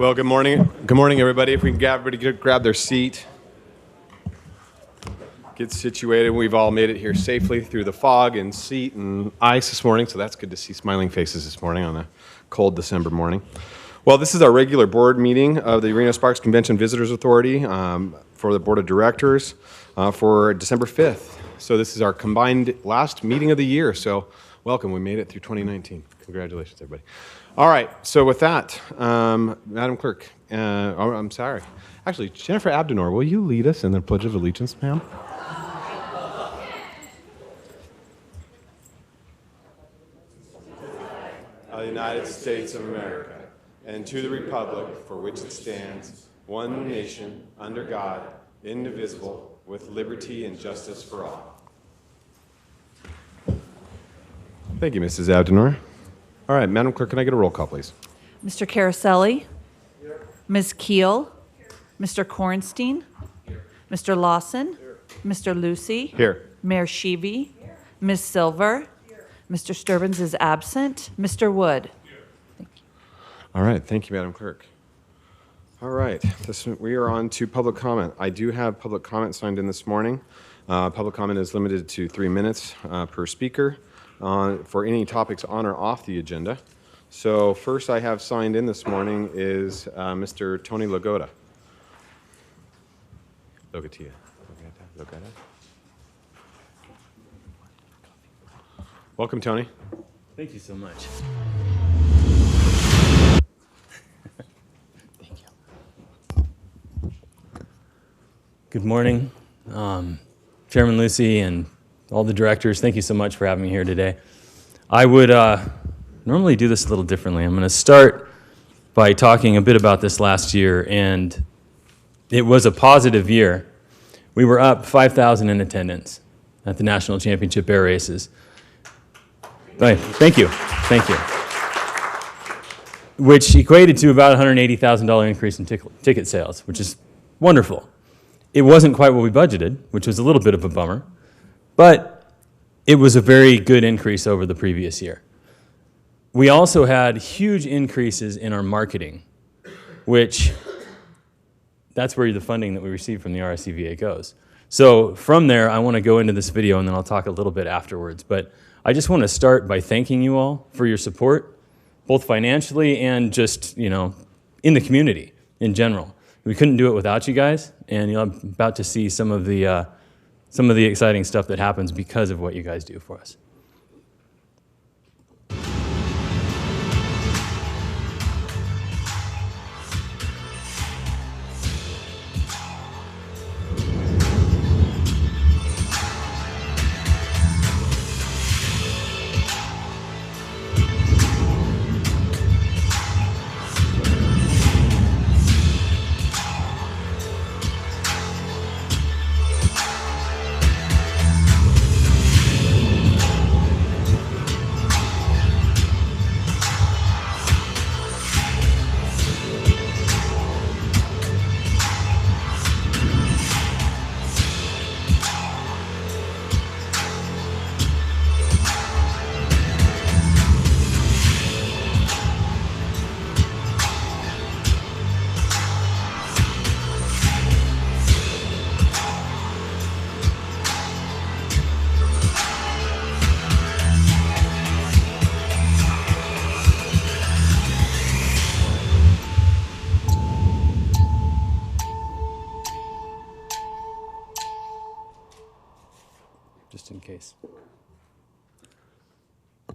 Well, good morning. Good morning, everybody. If we can get everybody grab their seat, get situated. We've all made it here safely through the fog and sleet and ice this morning, so that's good to see smiling faces this morning on a cold December morning. Well, this is our regular board meeting of the Reno Sparks Convention Visitors Authority for the Board of Directors for December 5th. So this is our combined last meeting of the year, so welcome. We made it through 2019. Congratulations, everybody. All right, so with that, Madam Clerk, I'm sorry. Actually, Jennifer Abdenor, will you lead us in the Pledge of Allegiance, ma'am? The United States of America, and to the republic for which it stands, one nation, under God, indivisible, with liberty and justice for all. Thank you, Mrs. Abdenor. All right, Madam Clerk, can I get a roll call, please? Mr. Caroselli? Here. Ms. Keel? Here. Mr. Kornstein? Here. Mr. Lawson? Here. Mr. Lucy? Here. Mayor Sheevy? Here. Ms. Silver? Here. Mr. Sturbins is absent. Mr. Wood? Here. Thank you. All right, thank you, Madam Clerk. All right, we are on to public comment. I do have public comment signed in this morning. Public comment is limited to 3 minutes per speaker for any topics on or off the agenda. So first I have signed in this morning is Mr. Tony Logota. Logatia. Welcome, Tony. Thank you so much. Thank you. Good morning, Chairman Lucy and all the directors. Thank you so much for having me here today. I would normally do this a little differently. I'm going to start by talking a bit about this last year, and it was a positive year. We were up 5,000 in attendance at the National Championship Air Races. Right. Thank you. Thank you. Which equated to about a $180,000 increase in ticket sales, which is wonderful. It wasn't quite what we budgeted, which was a little bit of a bummer, but it was a very good increase over the previous year. We also had huge increases in our marketing, which that's where the funding that we received from the RSCVA goes. So from there, I want to go into this video, and then I'll talk a little bit afterwards. But I just want to start by thanking you all for your support, both financially and just, in the community in general. We couldn't do it without you guys, and I'm about to see some of the exciting stuff that happens because of what you guys do for us.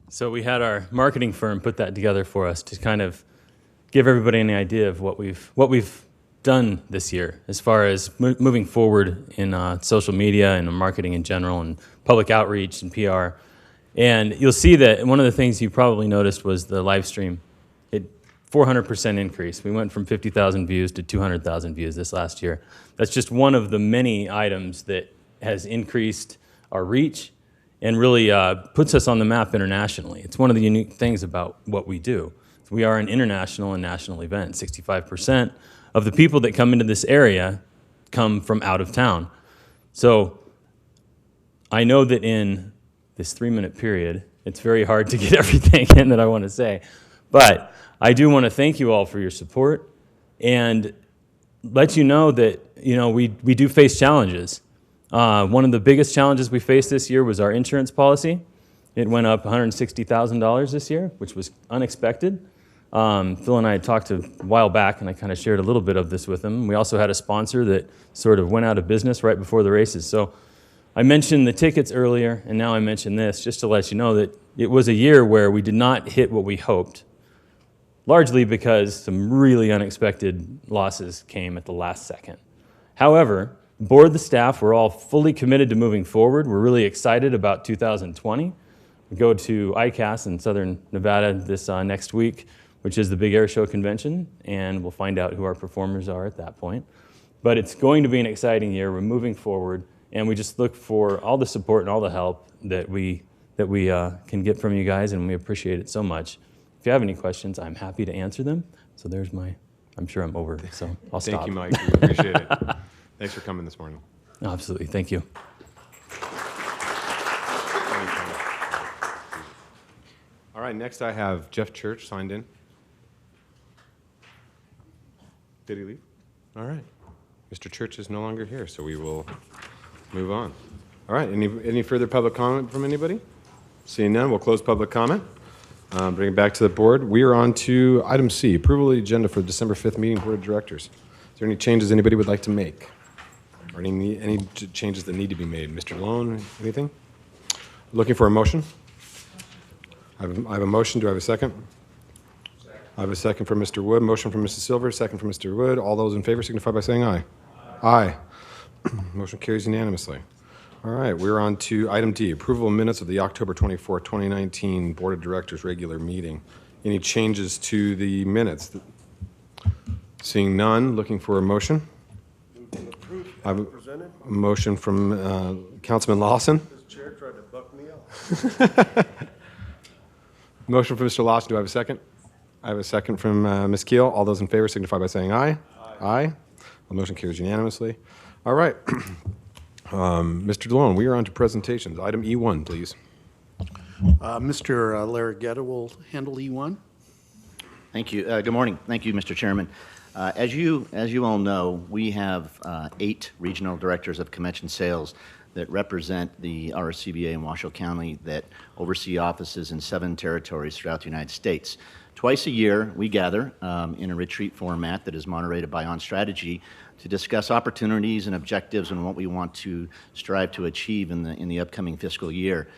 So we had our marketing firm put that together for us to kind of give everybody an idea of what we've done this year as far as moving forward in social media and marketing in general and public outreach and PR. And you'll see that one of the things you probably noticed was the live stream. 400% increase. We went from 50,000 views to 200,000 views this last year. That's just one of the many items that has increased our reach and really puts us on the map internationally. It's one of the unique things about what we do. We are an international and national event. 65% of the people that come into this area come from out of town. So I know that in this 3-minute period, it's very hard to get everything in that I want to say. But I do want to thank you all for your support. and let you know that we do face challenges. One of the biggest challenges we faced this year was our insurance policy. It went up $160,000 this year, which was unexpected. Phil and I had talked a while back, and I kind of shared a little bit of this with him. We also had a sponsor that sort of went out of business right before the races. So I mentioned the tickets earlier, and now I mention this just to let you know that it was a year where we did not hit what we hoped, largely because some really unexpected losses came at the last second. However, the board, the staff, we're all fully committed to moving forward. We're really excited about 2020. We go to ICAST in Southern Nevada this next week, which is the big air show convention, and we'll find out who our performers are at that point. But it's going to be an exciting year. We're moving forward, and we just look for all the support and all the help that we can get from you guys, and we appreciate it so much. If you have any questions, I'm happy to answer them. So there's I'm sure I'm over, so I'll stop. Thank you, Mike. We appreciate it. Thanks for coming this morning. Absolutely. Thank you. All right, next I have Jeff Church signed in. Did he leave? All right. Mr. Church is no longer here, so we will move on. All right, any further public comment from anybody? Seeing none, we'll close public comment. Bring it back to the board. We are on to item C, approval of the agenda for the December 5th meeting, Board of Directors. Is there any changes anybody would like to make? Or any changes that need to be made? Mr. Lone, anything? Looking for a motion? I have a motion. Do I have a second? I have a second from Mr. Wood. Motion from Mrs. Silver. Second from Mr. Wood. All those in favor signify by saying aye. Aye. Motion carries unanimously. All right, we're on to item D, approval of minutes of the October 24, 2019 Board of Directors regular meeting. Any changes to the minutes? Seeing none, looking for a motion. I have a motion from Councilman Lawson. This chair tried to buck me out. Motion from Mr. Lawson. Do I have a second? I have a second from Ms. Keel. All those in favor signify by saying aye. Aye. The motion carries unanimously. All right. Mr. DeLone, we are on to presentations. Item E1, please. Mr. Larragetta will handle E1. Thank you. Good morning. Thank you, Mr. Chairman. As you all know, we have 8 regional directors of convention sales that represent the RSCVA in Washoe County that oversee offices in 7 territories throughout the United States. Twice a year, we gather in a retreat format that is moderated by On Strategy to discuss opportunities and objectives and what we want to strive to achieve in the upcoming fiscal year.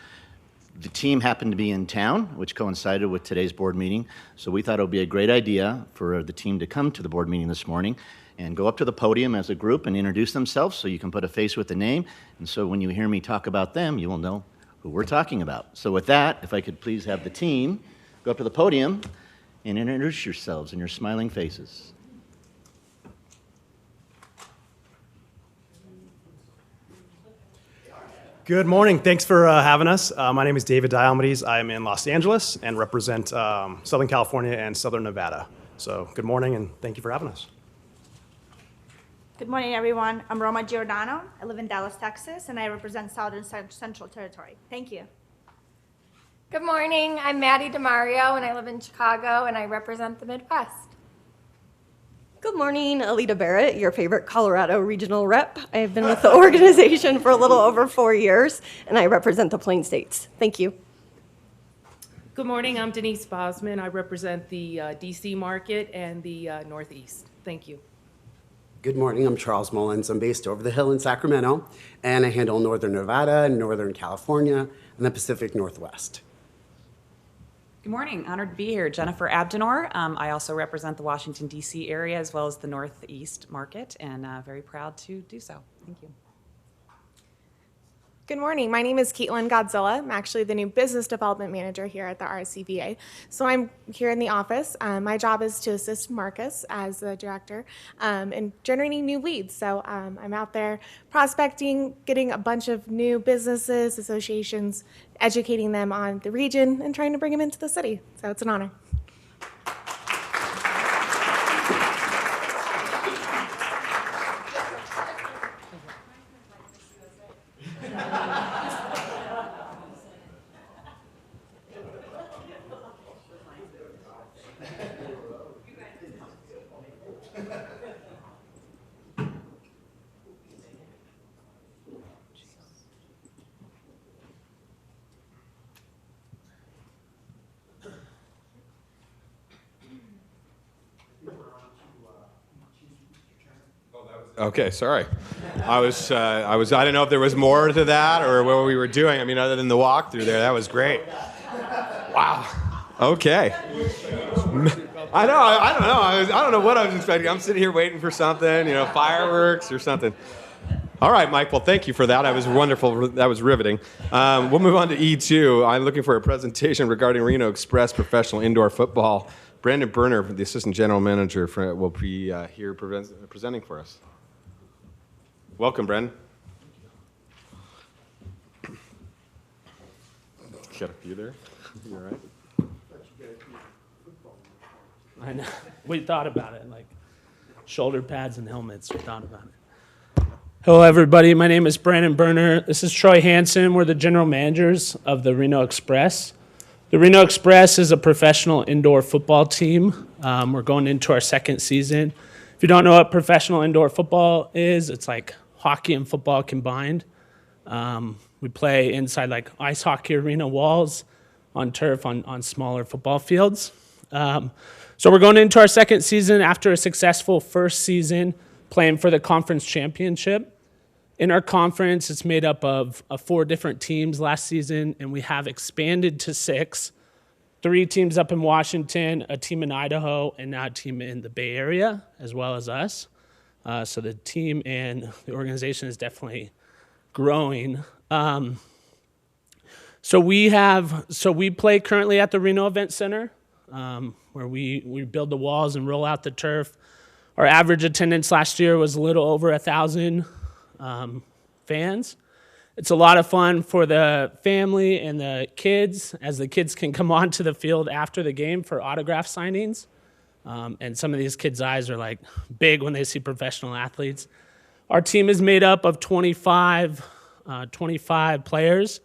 The team happened to be in town, which coincided with today's board meeting, so we thought it would be a great idea for the team to come to the board meeting this morning and go up to the podium as a group and introduce themselves so you can put a face with a name, and so when you hear me talk about them, you will know who we're talking about. So with that, if I could please have the team go up to the podium and introduce yourselves and your smiling faces. Good morning. Thanks for having us. My name is David Diomedes. I am in Los Angeles and represent Southern California and Southern Nevada. So good morning and thank you for having us. Good morning, everyone. I'm Roma Giordano. I live in Dallas, Texas, and I represent Southern Central Territory. Thank you. Good morning. I'm Maddie DeMario, and I live in Chicago, and I represent the Midwest. Good morning, Alita Barrett, your favorite Colorado regional rep. I have been with the organization for a little over 4 years, and I represent the Plain States. Thank you. Good morning, I'm Denise Bosman. I represent the DC market and the Northeast. Thank you. Good morning, I'm Charles Mullins. I'm based over the hill in Sacramento, and I handle Northern Nevada, Northern California, and the Pacific Northwest. Good morning, honored to be here. Jennifer Abdenor. I also represent the Washington, D.C. area as well as the Northeast market, and very proud to do so. Thank you. Good morning. My name is Caitlin Godzilla. I'm actually the new business development manager here at the RSCVA. So I'm here in the office. My job is to assist Marcus as the director in generating new leads. So I'm out there prospecting, getting a bunch of new businesses, associations, educating them on the region, and trying to bring them into the city. So it's an honor. Okay, sorry. I didn't know if there was more to that or what we were doing. I mean, other than the walkthrough there, that was great. Wow. Okay. I know. I don't know. I don't know what I was expecting. I'm sitting here waiting for something, fireworks or something. All right, Mike. Well, thank you for that. That was wonderful. That was riveting. We'll move on to E2. I'm looking for a presentation regarding Reno Express professional indoor football. Brandon Berner, the assistant general manager, will be here presenting for us. Welcome, Brandon. Got a few there. You all right? I know. We thought about it, like shoulder pads and helmets. We thought about it. Hello, everybody. My name is Brandon Berner. This is Troy Hansen. We're the general managers of the Reno Express. The Reno Express is a professional indoor football team. We're going into our second season. If you don't know what professional indoor football is, it's like hockey and football combined. We play inside like ice hockey arena walls on turf on smaller football fields. So we're going into our second season after a successful first season playing for the conference championship. In our conference, it's made up of 4 different teams last season, and we have expanded to 6. 3 teams up in Washington, a team in Idaho, and now a team in the Bay Area, as well as us. So the team and the organization is definitely growing. So we play currently at the Reno Event Center, where we build the walls and roll out the turf. Our average attendance last year was a little over 1,000 fans. It's a lot of fun for the family and the kids, as the kids can come onto the field after the game for autograph signings. And some of these kids' eyes are like big when they see professional athletes. Our team is made up of 25 players.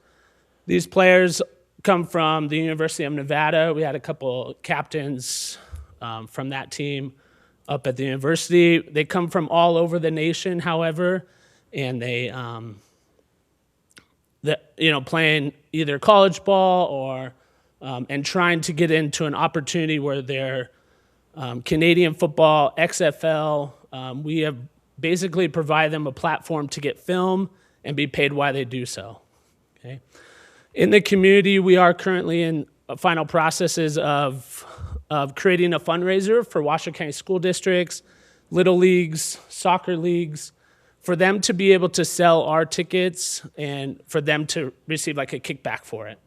These players come from the University of Nevada. We had a couple captains from that team up at the university. They come from all over the nation, however, and they playing either college ball or and trying to get into an opportunity where they're Canadian football, XFL. We have basically provide them a platform to get film and be paid while they do so. Okay. In the community, we are currently in final processes of creating a fundraiser for Washoe County school districts, little leagues, soccer leagues, for them to be able to sell our tickets and for them to receive like a kickback for it.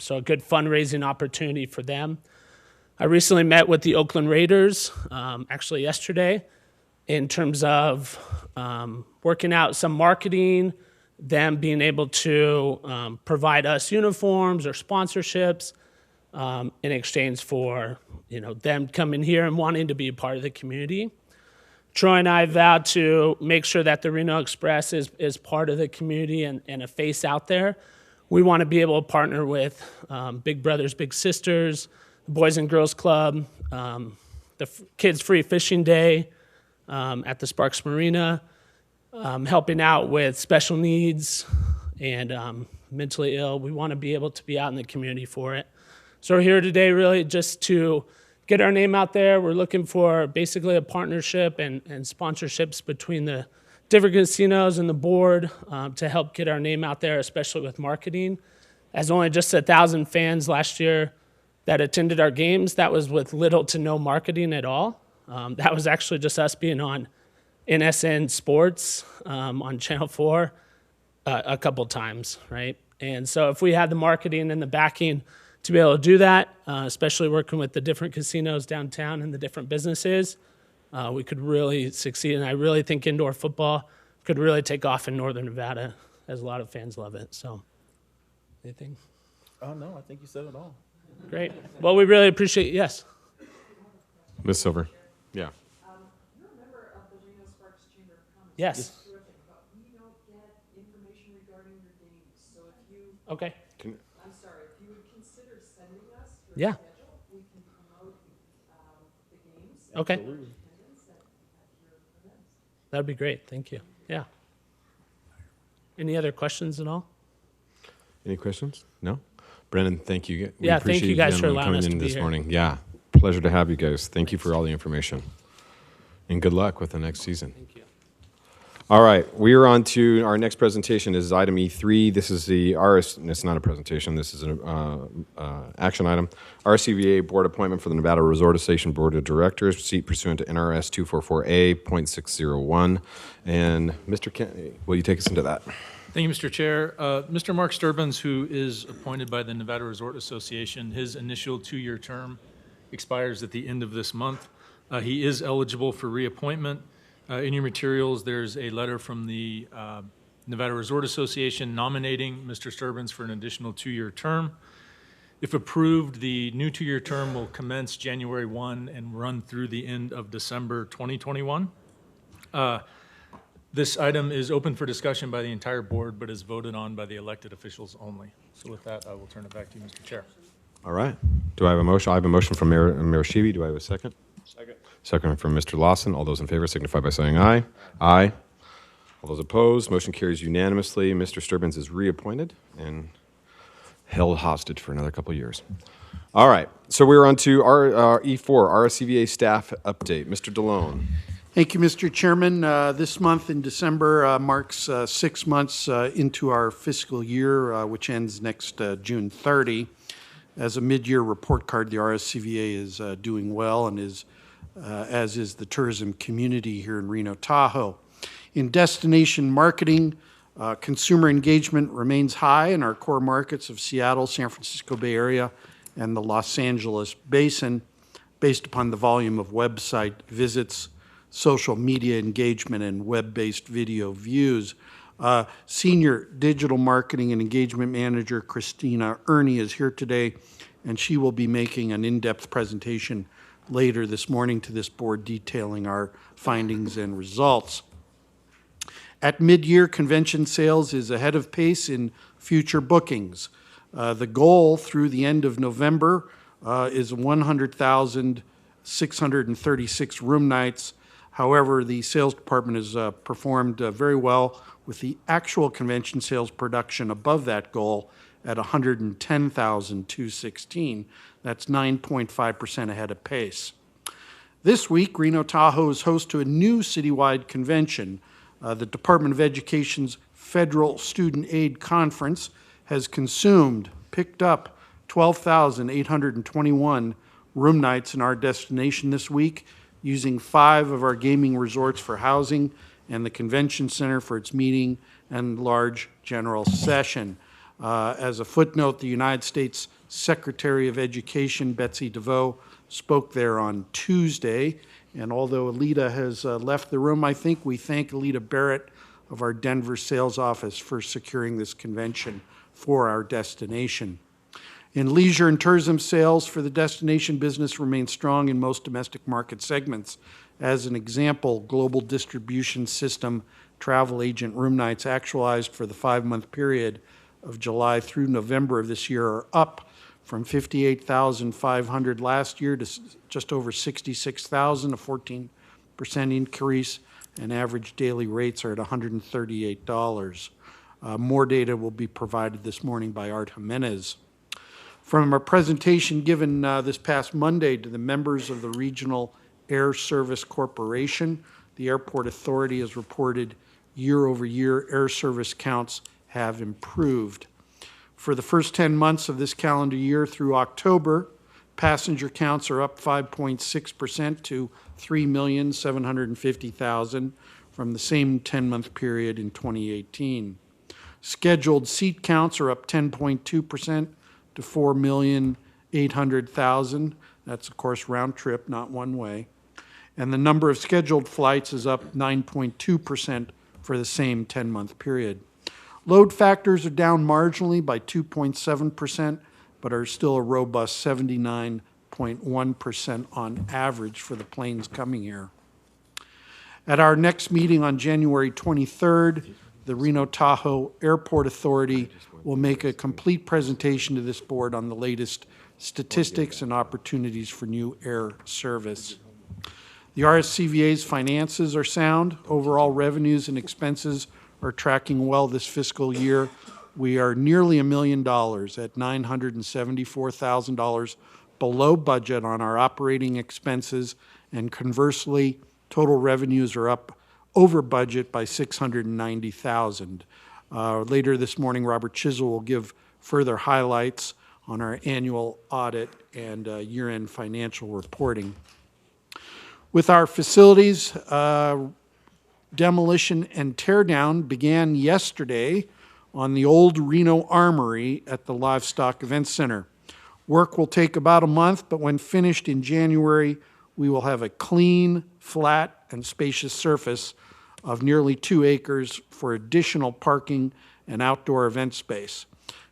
So a good fundraising opportunity for them. I recently met with the Oakland Raiders, actually yesterday, in terms of working out some marketing, them being able to provide us uniforms or sponsorships in exchange for them coming here and wanting to be a part of the community. Troy and I vowed to make sure that the Reno Express is part of the community and a face out there. We want to be able to partner with Big Brothers Big Sisters, the Boys and Girls Club, the Kids Free Fishing Day at the Sparks Marina, helping out with special needs and mentally ill. We want to be able to be out in the community for it. So we're here today really just to get our name out there. We're looking for basically a partnership and sponsorships between the different casinos and the board to help get our name out there, especially with marketing. As only just 1,000 fans last year that attended our games, that was with little to no marketing at all. That was actually just us being on NSN Sports on Channel 4 a couple times, right? And so if we had the marketing and the backing to be able to do that, especially working with the different casinos downtown and the different businesses, we could really succeed. And I really think indoor football could really take off in Northern Nevada, as a lot of fans love it. So, anything? Oh, no, I think you said it all. Great. Well, we really appreciate it. Yes? Ms. Silver. Yeah. You're a member of the Reno Sparks Chamber of Commerce. Yes. Terrific, but we don't get information regarding your games. So if you, Okay. I'm sorry, if you would consider sending us your Yeah. schedule, we can promote the games. Okay. And attendance at your events. That'd be great. Thank you. Yeah. Any other questions at all? Any questions? No? Brennan, thank you. We Yeah, appreciate thank you guys for gentlemen allowing coming us in to be this here. morning. Yeah, pleasure to have you guys. Thank you for all the information. And good luck with the next season. Thank you. All right, we are on to our next presentation. This is item E3. This is the it's not a presentation, this is an action item. RSCVA Board Appointment for the Nevada Resort Association Board of Directors, seat pursuant to NRS 244A.601. And Mr. Kennedy, will you take us into that? Thank you, Mr. Chair. Mr. Mark Sturbins, who is appointed by the Nevada Resort Association, his initial 2-year term expires at the end of this month. He is eligible for reappointment. In your materials, there's a letter from the Nevada Resort Association nominating Mr. Sturbins for an additional 2-year term. If approved, the new 2-year term will commence January 1 and run through the end of December 2021. This item is open for discussion by the entire board, but is voted on by the elected officials only. So with that, I will turn it back to you, Mr. Chair. All right. Do I have a motion? I have a motion from Mayor Sheevy. Do I have a second? Second. Second from Mr. Lawson. All those in favor signify by saying aye. Aye. All those opposed, motion carries unanimously. Mr. Sturbins is reappointed and held hostage for another couple of years. All right, so we're on to our E4, RSCVA staff update. Mr. DeLone. Thank you, Mr. Chairman. This month in December marks 6 months into our fiscal year, which ends next June 30. As a mid-year report card, the RSCVA is doing well and is as is the tourism community here in Reno Tahoe. In destination marketing, consumer engagement remains high in our core markets of Seattle, San Francisco Bay Area, and the Los Angeles Basin, based upon the volume of website visits, social media engagement, and web-based video views. Senior Digital Marketing and Engagement Manager Christina Ernie is here today, and she will be making an in-depth presentation later this morning to this board detailing our findings and results. At mid-year, convention sales is ahead of pace in future bookings. The goal through the end of November is 100,636 room nights. However, the sales department has performed very well with the actual convention sales production above that goal at 110,216. That's 9.5% ahead of pace. This week, Reno Tahoe is host to a new citywide convention. The Department of Education's Federal Student Aid Conference has picked up 12,821 room nights in our destination this week, using 5 of our gaming resorts for housing and the convention center for its meeting and large general session. As a footnote, the United States Secretary of Education, Betsy DeVoe, spoke there on Tuesday. And although Alita has left the room, I think we thank Alita Barrett of our Denver sales office for securing this convention for our destination. In leisure and tourism, sales for the destination business remain strong in most domestic market segments. As an example, Global Distribution System travel agent room nights actualized for the 5-month period of July through November of this year are up from 58,500 last year to just over 66,000, a 14% increase, and average daily rates are at $138. More data will be provided this morning by Art Jimenez. From a presentation given this past Monday to the members of the Regional Air Service Corporation, the Airport Authority has reported year-over-year air service counts have improved. For the first 10 months of this calendar year through October, passenger counts are up 5.6% to 3,750,000 from the same 10-month period in 2018. Scheduled seat counts are up 10.2% to 4,800,000. That's, of course, round trip, not one way. And the number of scheduled flights is up 9.2% for the same 10-month period. Load factors are down marginally by 2.7%, but are still a robust 79.1% on average for the planes coming here. At our next meeting on January 23rd, the Reno Tahoe Airport Authority will make a complete presentation to this board on the latest statistics and opportunities for new air service. The RSCVA's finances are sound. Overall revenues and expenses are tracking well this fiscal year. We are nearly $1 million at $974,000 below budget on our operating expenses, and conversely, total revenues are up over budget by $690,000. Later this morning, Robert Chisel will give further highlights on our annual audit and year-end financial reporting. With our facilities, demolition and teardown began yesterday on the old Reno Armory at the Livestock Event Center. Work will take about a month, but when finished in January, we will have a clean, flat, and spacious surface of nearly 2 acres for additional parking and outdoor event space.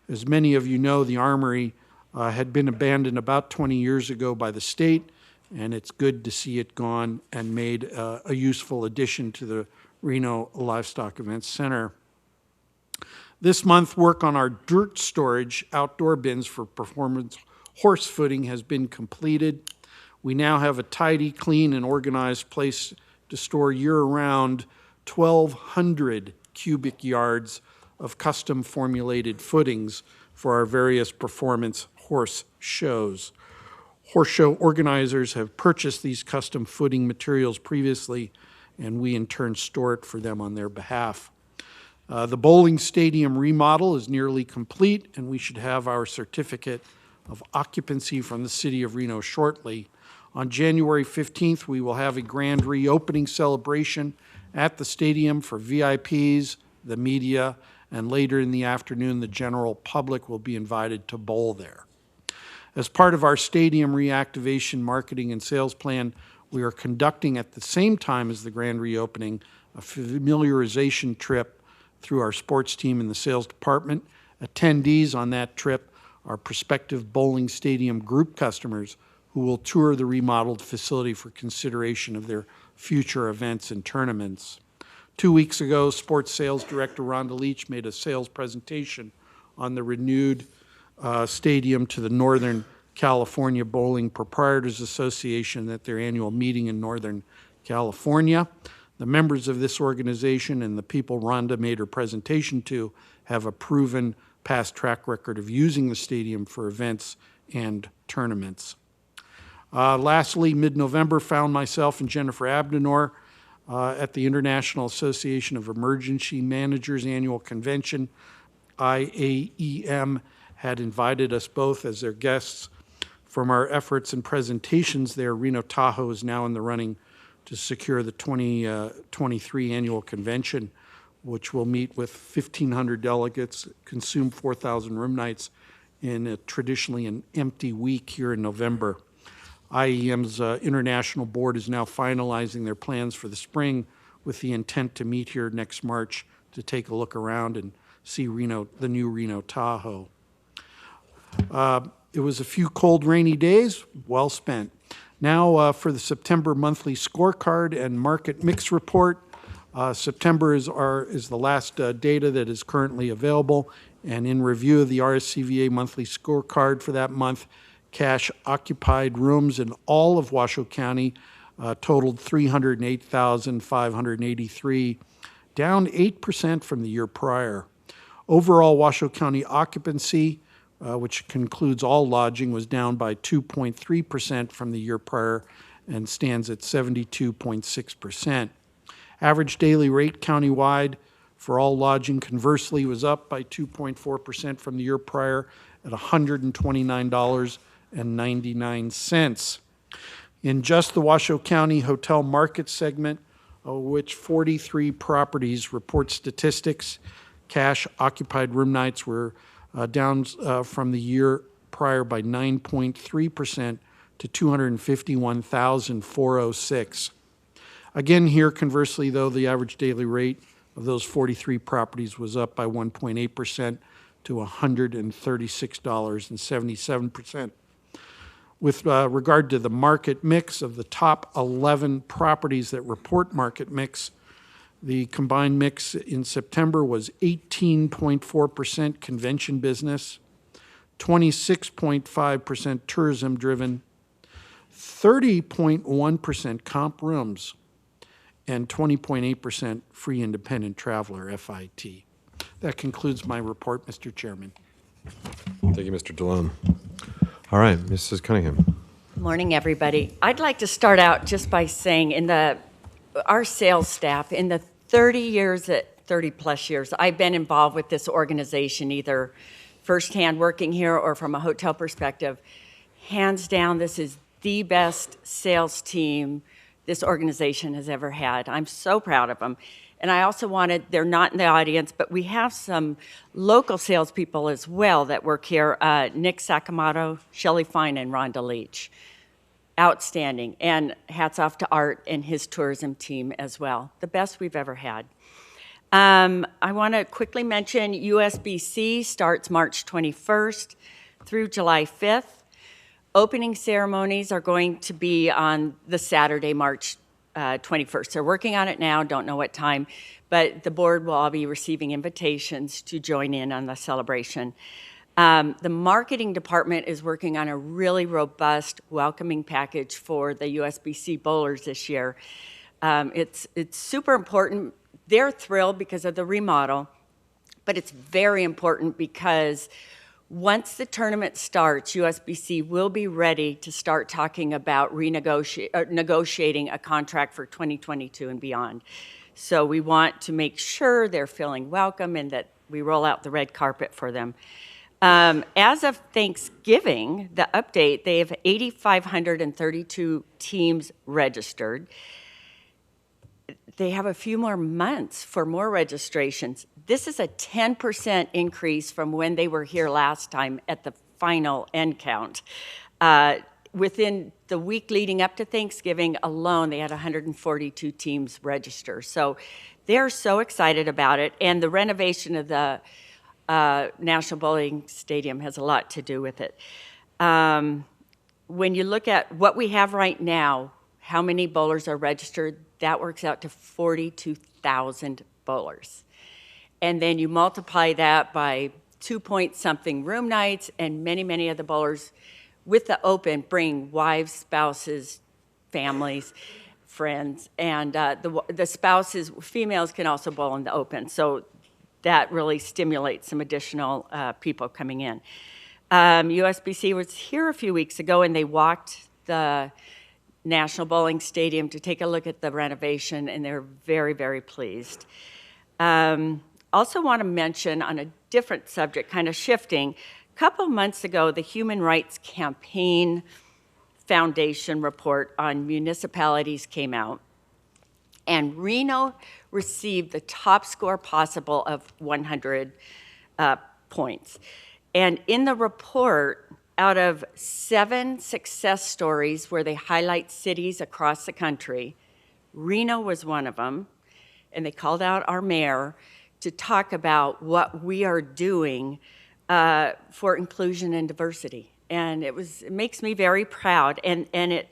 As many of you know, the Armory had been abandoned about 20 years ago by the state, and it's good to see it gone and made a useful addition to the Reno Livestock Events Center. This month, work on our dirt storage outdoor bins for performance horse footing has been completed. We now have a tidy, clean, and organized place to store year-round 1,200 cubic yards of custom formulated footings for our various performance horse shows. Horse show organizers have purchased these custom footing materials previously, and we in turn store it for them on their behalf. The bowling stadium remodel is nearly complete, and we should have our certificate of occupancy from the city of Reno shortly. On January 15th, we will have a grand reopening celebration at the stadium for VIPs, the media, and later in the afternoon, the general public will be invited to bowl there. As part of our stadium reactivation marketing and sales plan, we are conducting at the same time as the grand reopening a familiarization trip through our sports team in the sales department. Attendees on that trip are prospective bowling stadium group customers who will tour the remodeled facility for consideration of their future events and tournaments. 2 weeks ago, Sports Sales Director Rhonda Leach made a sales presentation on the renewed stadium to the Northern California Bowling Proprietors Association at their annual meeting in Northern California. The members of this organization and the people Rhonda made her presentation to have a proven past track record of using the stadium for events and tournaments. Lastly, mid-November, found myself and Jennifer Abdenor at the International Association of Emergency Managers annual convention. IAEM had invited us both as their guests. From our efforts and presentations there, Reno Tahoe is now in the running to secure the 2023 annual convention, which will meet with 1,500 delegates, consume 4,000 room nights in traditionally an empty week here in November. IEM's international board is now finalizing their plans for the spring with the intent to meet here next March to take a look around and see the new Reno Tahoe. It was a few cold, rainy days, well spent. Now for the September monthly scorecard and market mix report. September is the last data that is currently available, and in review of the RSCVA monthly scorecard for that month, cash occupied rooms in all of Washoe County totaled 308,583, down 8% from the year prior. Overall, Washoe County occupancy, which concludes all lodging, was down by 2.3% from the year prior and stands at 72.6%. Average daily rate countywide for all lodging, conversely, was up by 2.4% from the year prior at $129.99. In just the Washoe County hotel market segment, which 43 properties report statistics, cash occupied room nights were down from the year prior by 9.3% to 251,406. Again here, conversely, though, the average daily rate of those 43 properties was up by 1.8% to $136.77. With regard to the market mix of the top 11 properties that report market mix, the combined mix in September was 18.4% convention business, 26.5% tourism-driven, 30.1% comp rooms, and 20.8% free independent traveler, FIT. That concludes my report, Mr. Chairman. Thank you, Mr. DeLone. All right, Mrs. Cunningham. Good morning, everybody. I'd like to start out just by saying in the our sales staff, in the 30 plus years, I've been involved with this organization, either firsthand working here or from a hotel perspective, hands down, this is the best sales team this organization has ever had. I'm so proud of them. And I also wanted, they're not in the audience, but we have some local salespeople as well that work here, Nick Sakamoto, Shelley Fine, and Rhonda Leach. Outstanding. And hats off to Art and his tourism team as well. The best we've ever had. I want to quickly mention USBC starts March 21st through July 5th. Opening ceremonies are going to be on the Saturday, March 21st. They're working on it now, don't know what time, but the board will all be receiving invitations to join in on the celebration. The marketing department is working on a really robust welcoming package for the USBC bowlers this year. It's super important. They're thrilled because of the remodel, but it's very important because once the tournament starts, USBC will be ready to start talking about negotiating a contract for 2022 and beyond. So we want to make sure they're feeling welcome and that we roll out the red carpet for them. As of Thanksgiving, the update, they have 8,532 teams registered. They have a few more months for more registrations. This is a 10% increase from when they were here last time at the final end count. Within the week leading up to Thanksgiving alone, they had 142 teams register. So they're so excited about it. And the renovation of the National Bowling Stadium has a lot to do with it. When you look at what we have right now, how many bowlers are registered, that works out to 42,000 bowlers. And then you multiply that by 2-point-something room nights, and many, many of the bowlers with the open bring wives, spouses, families, friends, and the spouses, females can also bowl in the open. So that really stimulates some additional people coming in. USBC was here a few weeks ago, and they walked the National Bowling Stadium to take a look at the renovation, and they're very, very pleased. Also want to mention on a different subject, kind of shifting, a couple months ago, the Human Rights Campaign Foundation report on municipalities came out, and Reno received the top score possible of 100 points. And in the report, out of 7 success stories where they highlight cities across the country, Reno was one of them, and they called out our mayor to talk about what we are doing for inclusion and diversity. And it makes me very proud. And it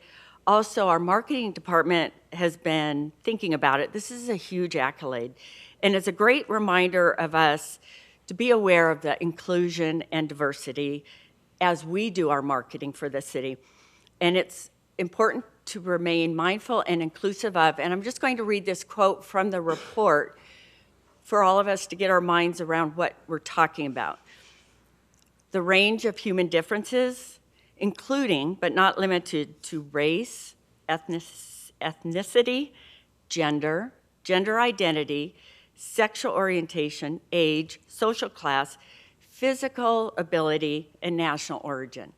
also, our marketing department has been thinking about it. This is a huge accolade. And it's a great reminder of us to be aware of the inclusion and diversity as we do our marketing for the city. And it's important to remain mindful and inclusive of, and I'm just going to read this quote from the report for all of us to get our minds around what we're talking about. The range of human differences, including but not limited to race, ethnicity, gender identity, sexual orientation, age, social class, physical ability, and national origin.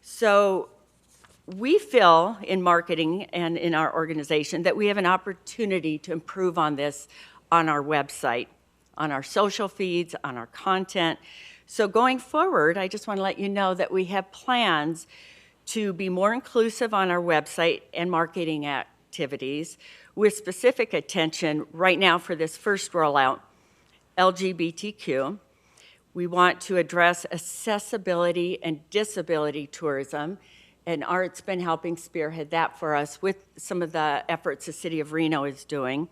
So we feel in marketing and in our organization that we have an opportunity to improve on this on our website, on our social feeds, on our content. So going forward, I just want to let you know that we have plans to be more inclusive on our website and marketing activities with specific attention right now for this first rollout, LGBTQ. We want to address accessibility and disability tourism, and Art's been helping spearhead that for us with some of the efforts the City of Reno is doing.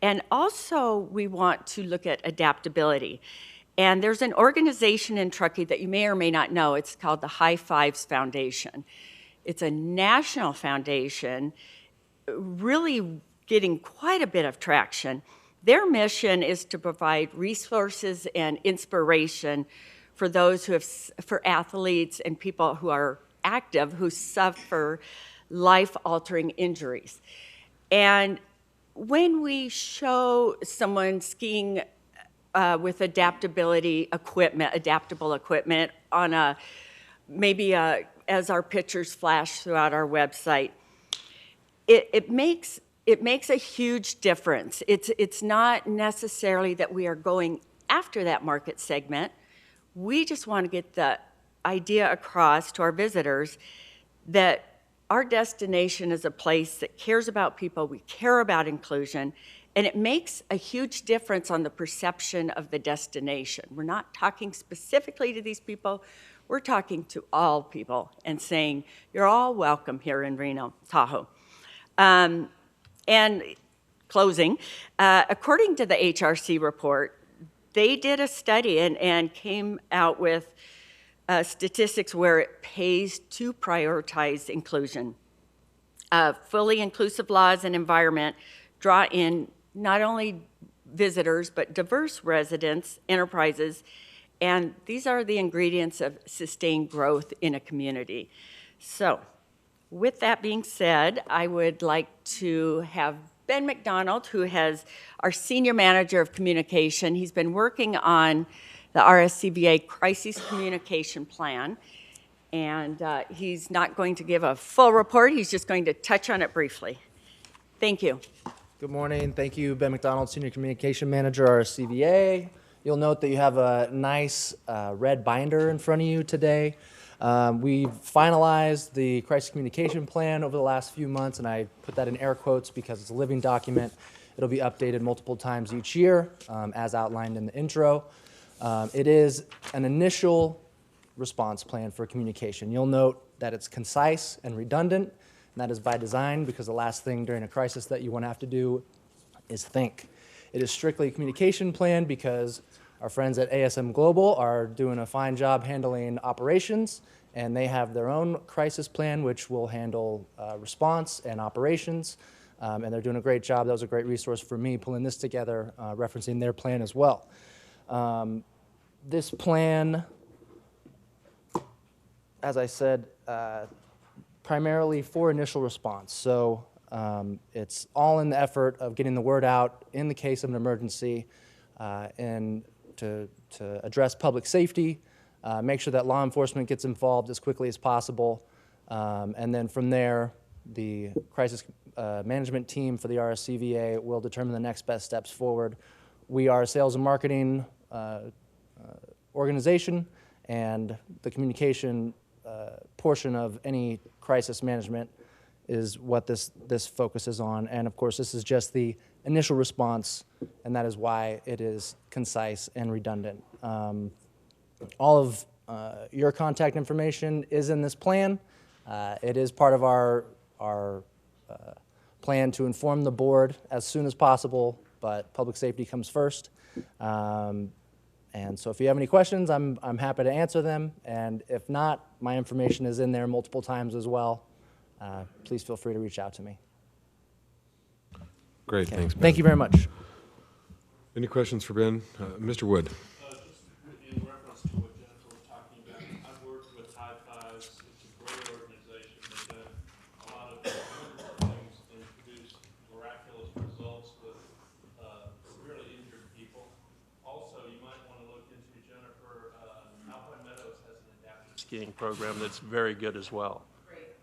And also, we want to look at adaptability. And there's an organization in Truckee that you may or may not know. It's called the High Fives Foundation. It's a national foundation, really getting quite a bit of traction. Their mission is to provide resources and inspiration for those who have, for athletes and people who are active who suffer life-altering injuries. And when we show someone skiing with adaptable equipment on as our pictures flash throughout our website, it makes a huge difference. It's not necessarily that we are going after that market segment. We just want to get the idea across to our visitors that our destination is a place that cares about people, we care about inclusion, and it makes a huge difference on the perception of the destination. We're not talking specifically to these people, we're talking to all people and saying, you're all welcome here in Reno, Tahoe. And closing, according to the HRC report, they did a study and came out with statistics where it pays to prioritize inclusion. Fully inclusive laws and environment draw in not only visitors, but diverse residents, enterprises, and these are the ingredients of sustained growth in a community. So, with that being said, I would like to have Ben McDonald, who has our Senior Manager of Communication. He's been working on the RSCVA Crisis Communication Plan, and he's not going to give a full report, he's just going to touch on it briefly. Thank you. Good morning. Thank you, Ben McDonald, Senior Communication Manager, RSCVA. You'll note that you have a nice red binder in front of you today. We've finalized the Crisis Communication Plan over the last few months, and I put that in air quotes because it's a living document. It'll be updated multiple times each year, as outlined in the intro. It is an initial response plan for communication. You'll note that it's concise and redundant, and that is by design because the last thing during a crisis that you want to have to do is think. It is strictly a communication plan because our friends at ASM Global are doing a fine job handling operations, and they have their own crisis plan, which will handle response and operations, and they're doing a great job. That was a great resource for me pulling this together, referencing their plan as well. This plan, as I said, primarily for initial response. So it's all in the effort of getting the word out in the case of an emergency and to address public safety, make sure that law enforcement gets involved as quickly as possible, and then from there, the crisis management team for the RSCVA will determine the next best steps forward. We are a sales and marketing organization, and the communication portion of any crisis management is what this focuses on. And of course, this is just the initial response, and that is why it is concise and redundant. All of your contact information is in this plan. It is part of our plan to inform the board as soon as possible, but public safety comes first. And so if you have any questions, I'm happy to answer them. And if not, my information is in there multiple times as well. Please feel free to reach out to me. Great, Okay. thanks, Ben. Thank you very much. Any questions for Ben? Mr. Wood. In reference to what Jennifer was talking about, I've worked with High Fives. It's a great organization. They've done a lot of wonderful things and produced miraculous results with severely injured people. Also, you might want to look into Jennifer. Alpine Meadows has an adaptive skiing program that's very good as well. Great.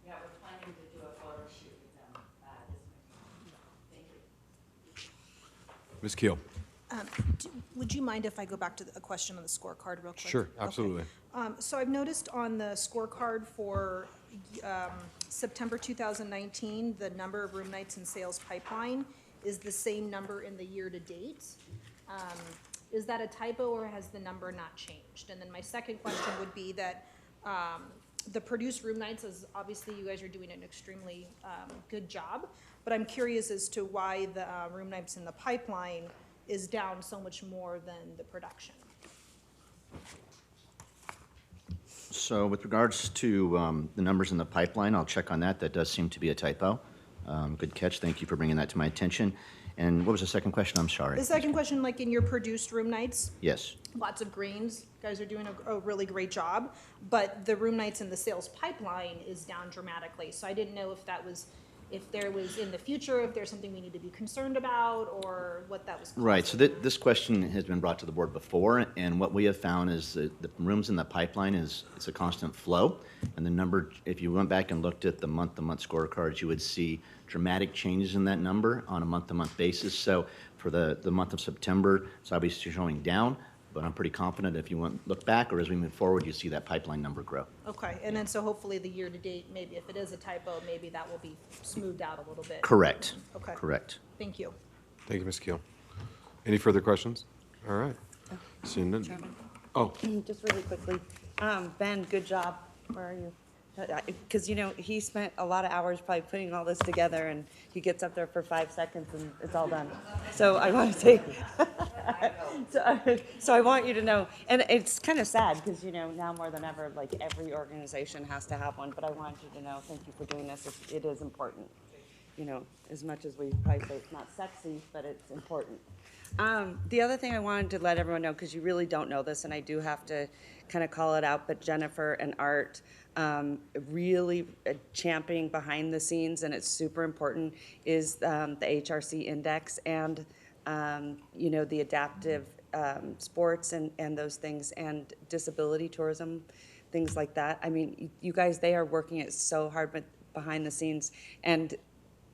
Yeah, we're planning to do a photo shoot with them this week. Thank you. Ms. Keel. Would you mind if I go back to a question on the scorecard real quick? Sure, absolutely. Okay. So I've noticed on the scorecard for September 2019, the number of room nights in sales pipeline is the same number in the year-to-date. Is that a typo, or has the number not changed? And then my second question would be that the produced room nights is obviously you guys are doing an extremely good job, but I'm curious as to why the room nights in the pipeline is down so much more than the production. So with regards to the numbers in the pipeline, I'll check on that. That does seem to be a typo. Good catch. Thank you for bringing that to my attention. And what was the second question? I'm sorry. The second question, like in your produced room nights, Yes. lots of greens. You guys are doing a really great job, but the room nights in the sales pipeline is down dramatically. So I didn't know if that was if there was in the future, if there's something we need to be concerned about, or what that was causing. Right, so this question has been brought to the board before, and what we have found is that the rooms in the pipeline it's a constant flow, and the number, if you went back and looked at the month-to-month scorecards, you would see dramatic changes in that number on a month-to-month basis. So for the month of September, it's obviously showing down, but I'm pretty confident if you look back or as we move forward, you see that pipeline number grow. Okay, and then so hopefully the year-to-date, maybe if it is a typo, maybe that will be smoothed out a little bit. Correct. Okay. Correct. Thank you. Thank you, Ms. Keel. Any further questions? All right. Seeing none. Oh, Just really quickly, Ben, good job. Where are you? Because, he spent a lot of hours probably putting all this together, and he gets up there for 5 seconds and it's all done. So I want to say, so I want you to know, and it's kind of sad because, now more than ever, like every organization has to have one, but I want you to know, thank you for doing this. It is important, as much as we probably say it's not sexy, but it's important. The other thing I wanted to let everyone know, because you really don't know this, and I do have to kind of call it out, but Jennifer and Art really championing behind the scenes, and it's super important, is the HRC index and, the adaptive sports and those things, and disability tourism, things like that. I mean, you guys, they are working it so hard behind the scenes, and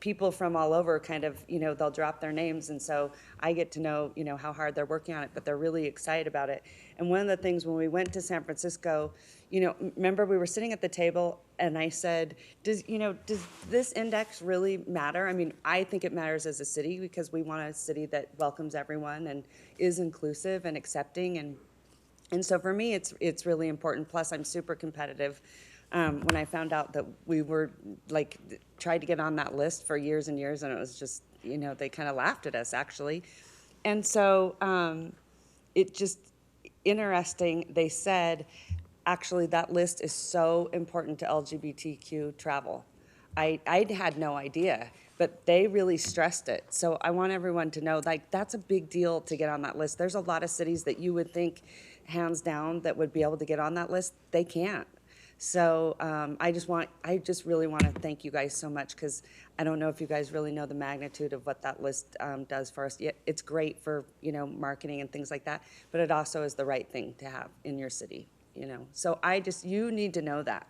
people from all over kind of, they'll drop their names, and so I get to know, how hard they're working on it, but they're really excited about it. And one of the things when we went to San Francisco, remember we were sitting at the table and I said, does this index really matter? I mean, I think it matters as a city because we want a city that welcomes everyone and is inclusive and accepting, and so for me, it's really important. Plus, I'm super competitive. When I found out that we were tried to get on that list for years and years, and it was just, they kind of laughed at us actually. And so it just interesting, they said, actually that list is so important to LGBTQ travel. I had no idea, but they really stressed it. So I want everyone to know, that's a big deal to get on that list. There's a lot of cities that you would think, hands down, that would be able to get on that list. They can't. So I just really want to thank you guys so much, because I don't know if you guys really know the magnitude of what that list does for us. It's great for, marketing and things like that, but it also is the right thing to have in your city, So you need to know that.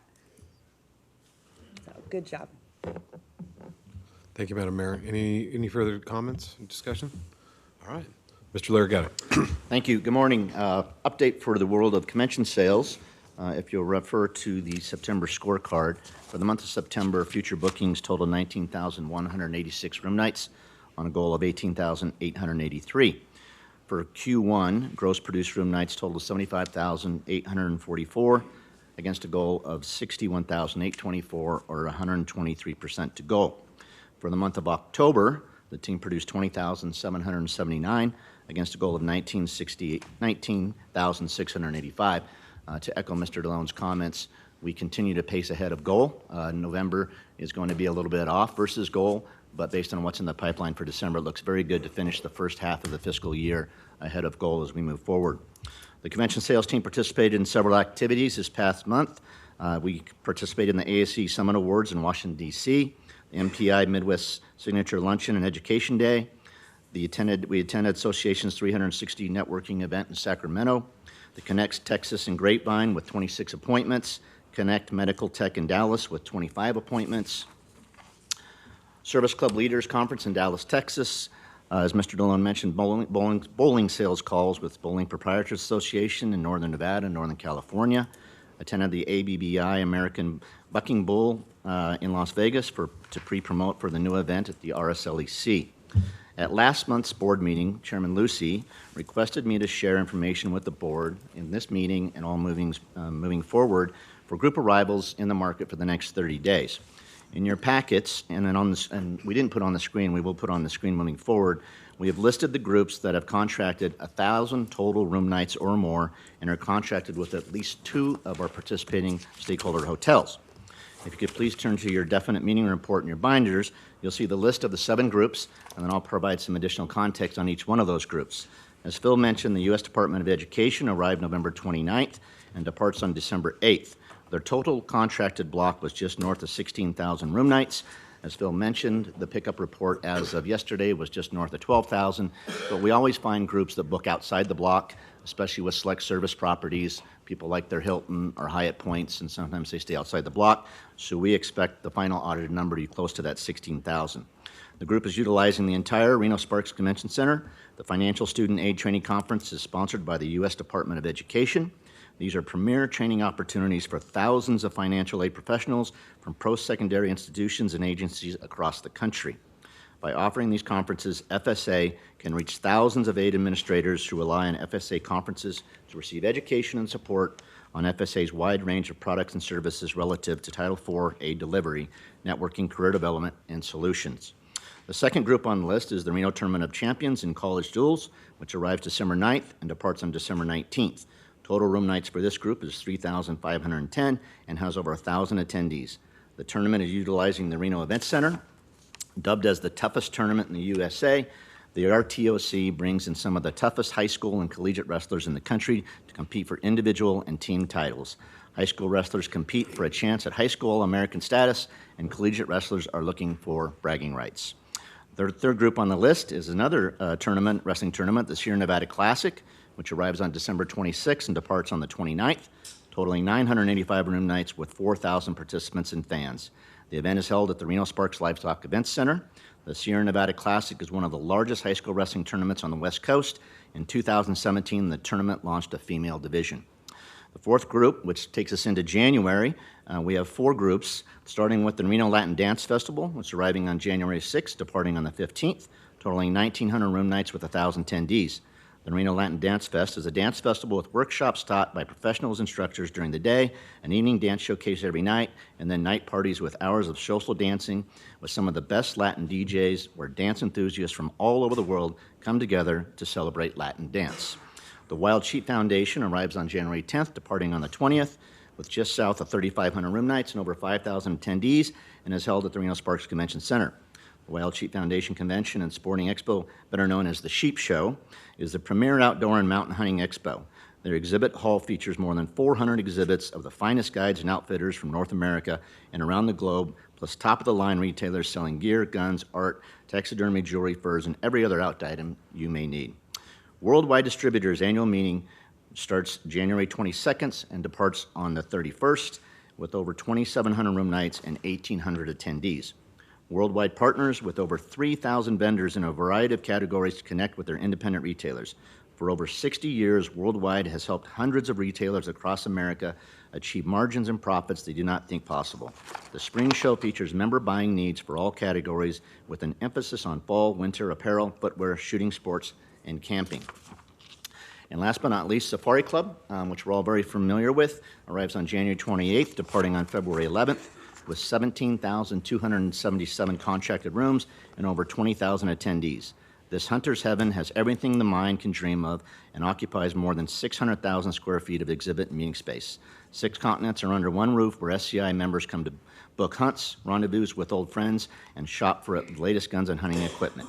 So good job. thank you, Madam Mayor. Any further comments, discussion? All right. Mr. Larragata. Thank you. Good morning. Update for the world of convention sales. If you'll refer to the September scorecard, for the month of September, future bookings total 19,186 room nights on a goal of 18,883. For Q1, gross produced room nights total 75,844 against a goal of 61,824, or 123% to goal. For the month of October, the team produced 20,779 against a goal of 19,685. To echo Mr. DeLone's comments, we continue to pace ahead of goal. November is going to be a little bit off versus goal, but based on what's in the pipeline for December, it looks very good to finish the first half of the fiscal year ahead of goal as we move forward. The convention sales team participated in several activities this past month. We participated in the ASE Summit Awards in Washington, D.C., the MPI Midwest Signature Luncheon and Education Day. We attended Association's 360 networking event in Sacramento, the Connect Texas and Grapevine with 26 appointments, Connect Medical Tech in Dallas with 25 appointments, Service Club Leaders Conference in Dallas, Texas. As Mr. Delone mentioned, bowling sales calls with Bowling Proprietors Association in Northern Nevada and Northern California. Attended the ABBI American Bucking Bull in Las Vegas to pre-promote for the new event at the RSLEC. At last month's board meeting, Chairman Lucy requested me to share information with the board in this meeting and all moving forward for group arrivals in the market for the next 30 days. In your packets, and we didn't put on the screen, we will put on the screen moving forward, we have listed the groups that have contracted 1,000 total room nights or more and are contracted with at least 2 of our participating stakeholder hotels. If you could please turn to your definite meeting report in your binders, you'll see the list of the 7 groups, and then I'll provide some additional context on each one of those groups. As Phil mentioned, the U.S. Department of Education arrived November 29th and departs on December 8th. Their total contracted block was just north of 16,000 room nights. As Phil mentioned, the pickup report as of yesterday was just north of 12,000, but we always find groups that book outside the block, especially with select service properties. People like their Hilton or Hyatt points, and sometimes they stay outside the block. So we expect the final audited number to be close to that 16,000. The group is utilizing the entire Reno Sparks Convention Center. The Financial Student Aid Training Conference is sponsored by the U.S. Department of Education. These are premier training opportunities for thousands of financial aid professionals from post-secondary institutions and agencies across the country. By offering these conferences, FSA can reach thousands of aid administrators who rely on FSA conferences to receive education and support on FSA's wide range of products and services relative to Title IV aid delivery, networking, career development, and solutions. The second group on the list is the Reno Tournament of Champions in College Duels, which arrives December 9th and departs on December 19th. Total room nights for this group is 3,510 and has over 1,000 attendees. The tournament is utilizing the Reno Event Center. Dubbed as the toughest tournament in the USA, the RTOC brings in some of the toughest high school and collegiate wrestlers in the country to compete for individual and team titles. High school wrestlers compete for a chance at high school All-American status, and collegiate wrestlers are looking for bragging rights. The third group on the list is another wrestling tournament, the Sierra Nevada Classic, which arrives on December 26th and departs on the 29th, totaling 985 room nights with 4,000 participants and fans. The event is held at the Reno Sparks Livestock Events Center. The Sierra Nevada Classic is one of the largest high school wrestling tournaments on the West Coast. In 2017, the tournament launched a female division. The fourth group, which takes us into January, we have 4 groups, starting with the Reno Latin Dance Festival, which is arriving on January 6th, departing on the 15th, totaling 1,900 room nights with 1,000 attendees. The Reno Latin Dance Fest is a dance festival with workshops taught by professionals instructors during the day, an evening dance showcase every night, and then night parties with hours of social dancing with some of the best Latin DJs, where dance enthusiasts from all over the world come together to celebrate Latin dance. The Wild Sheep Foundation arrives on January 10th, departing on the 20th, with just south of 3,500 room nights and over 5,000 attendees, and is held at the Reno Sparks Convention Center. The Wild Sheep Foundation Convention and Sporting Expo, better known as the Sheep Show, is the premier outdoor and mountain hunting expo. Their exhibit hall features more than 400 exhibits of the finest guides and outfitters from North America and around the globe, plus top-of-the-line retailers selling gear, guns, art, taxidermy, jewelry, furs, and every other out item you may need. Worldwide Distributors' annual meeting starts January 22nd and departs on the 31st, with over 2,700 room nights and 1,800 attendees. Worldwide partners with over 3,000 vendors in a variety of categories to connect with their independent retailers. For over 60 years, Worldwide has helped hundreds of retailers across America achieve margins and profits they do not think possible. The spring show features member buying needs for all categories with an emphasis on fall, winter apparel, footwear, shooting sports, and camping. And last but not least, Safari Club, which we're all very familiar with, arrives on January 28th, departing on February 11th. With 17,277 contracted rooms and over 20,000 attendees. This hunter's heaven has everything the mind can dream of and occupies more than 600,000 square feet of exhibit and meeting space. 6 continents are under one roof where SCI members come to book hunts, rendezvous with old friends, and shop for the latest guns and hunting equipment.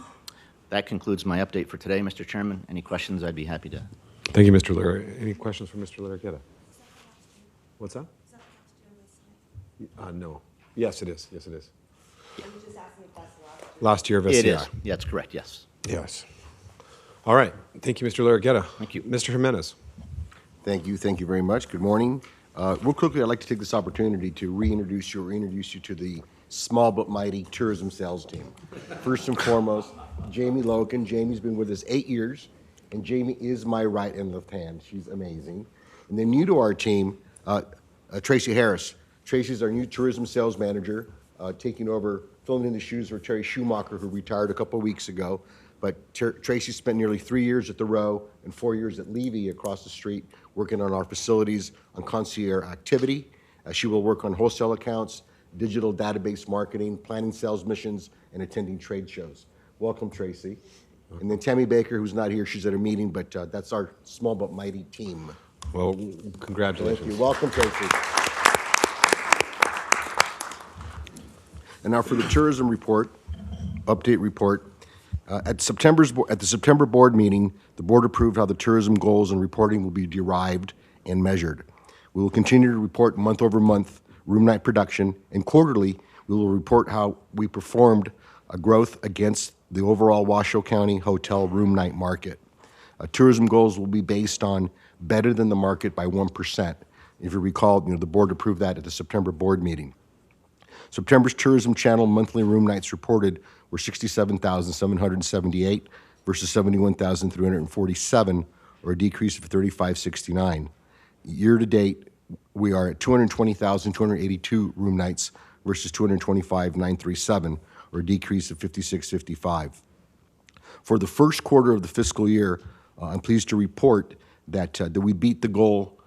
That concludes my update for today, Mr. Chairman. Any questions, I'd be happy to. Thank you, Mr. Lira. Any questions for Mr. Larriqueta? What's that? No. Yes, it is. Yes, it is. Last year of SCI. It is. Yeah, that's correct, yes. Yes. All right. Thank you, Mr. Larriqueta. Thank you. Mr. Jimenez. Thank you. Thank you very much. Good morning. Real quickly, I'd like to take this opportunity to reintroduce you to the small but mighty tourism sales team. First and foremost, Jamie Loken. Jamie's been with us 8 years, and Jamie is my right and left hand. She's amazing. And then new to our team, Tracy Harris. Tracy's our new tourism sales manager, taking over, filling in the shoes for Terry Schumacher, who retired a couple of weeks ago. But Tracy spent nearly 3 years at the Row and 4 years at Levy across the street, working on our facilities on concierge activity. She will work on wholesale accounts, digital database marketing, planning sales missions, and attending trade shows. Welcome, Tracy. And then Tammy Baker, who's not here, she's at a meeting, but that's our small but mighty team. Well, congratulations. Thank you. Welcome, Tracy. And now for the tourism report, update report. At the September board meeting, the board approved how the tourism goals and reporting will be derived and measured. We will continue to report month over month room night production, and quarterly We will report how we performed a growth against the overall Washoe County hotel room night market. Tourism goals will be based on better than the market by 1%. If you recall, the board approved that at the September board meeting. September's Tourism Channel monthly room nights reported were 67,778 versus 71,347, or a decrease of 3569. Year to date, we are at 220,282 room nights versus 225,937, or a decrease of 5655. For the first quarter of the fiscal year, I'm pleased to report that we beat the goal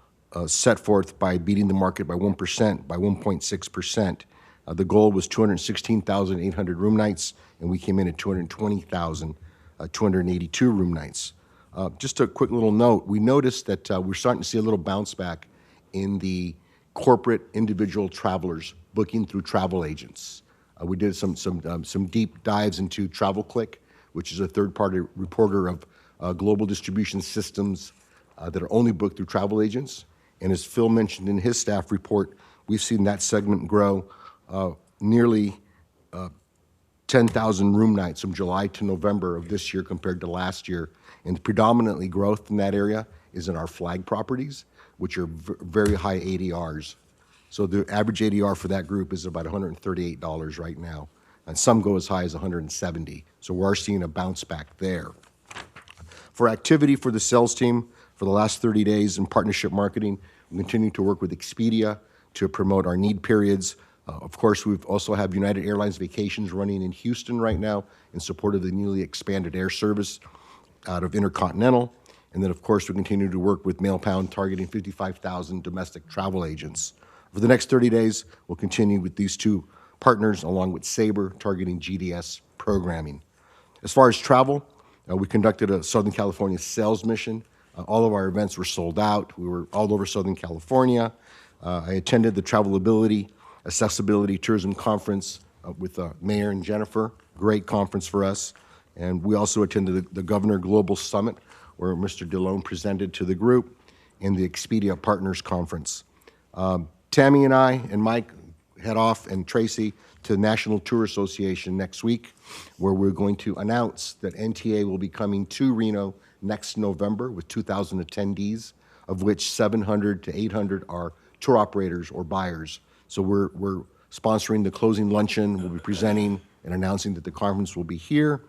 set forth by beating the market by 1%, by 1.6%. The goal was 216,800 room nights, and we came in at 220,282 room nights. Just a quick little note, we noticed that we're starting to see a little bounce back in the corporate individual travelers booking through travel agents. We did some deep dives into TravelClick, which is a third-party reporter of global distribution systems that are only booked through travel agents. And as Phil mentioned in his staff report, we've seen that segment grow nearly 10,000 room nights from July to November of this year compared to last year. And predominantly growth in that area is in our flag properties, which are very high ADRs. So the average ADR for that group is about $138 right now, and some go as high as $170. So we are seeing a bounce back there. For activity for the sales team for the last 30 days in partnership marketing, we continue to work with Expedia to promote our need periods. Of course, we've also have United Airlines Vacations running in Houston right now in support of the newly expanded air service out of Intercontinental. And then, of course, we continue to work with MailPound, targeting 55,000 domestic travel agents. For the next 30 days, we'll continue with these two partners, along with Sabre, targeting GDS programming. As far as travel, we conducted a Southern California sales mission. All of our events were sold out. We were all over Southern California. I attended the Travelability, Accessibility Tourism Conference with Mayor and Jennifer. Great conference for us. And we also attended the Governor Global Summit, where Mr. DeLone presented to the group, and the Expedia Partners Conference. Tammy and I and Mike head off, and Tracy, to the National Tour Association next week, where we're going to announce that NTA will be coming to Reno next November with 2,000 attendees, of which 700 to 800 are tour operators or buyers. So we're sponsoring the closing luncheon. We'll be presenting and announcing that the conference will be here.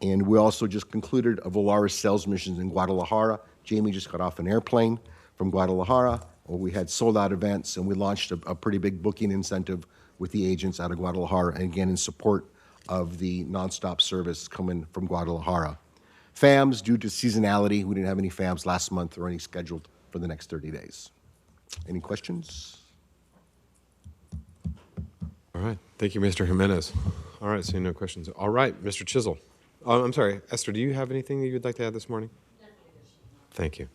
And we also just concluded a Volaris sales mission in Guadalajara. Jamie just got off an airplane from Guadalajara. We had sold-out events, and we launched a pretty big booking incentive with the agents out of Guadalajara, and again, in support of the nonstop service coming from Guadalajara. FAMs, due to seasonality, we didn't have any FAMs last month or any scheduled for the next 30 days. Any questions? All right. Thank you, Mr. Jimenez. All right, seeing no questions. All right, Mr. Chisel. I'm sorry, Esther, do you have anything that you'd like to add this morning? Thank you.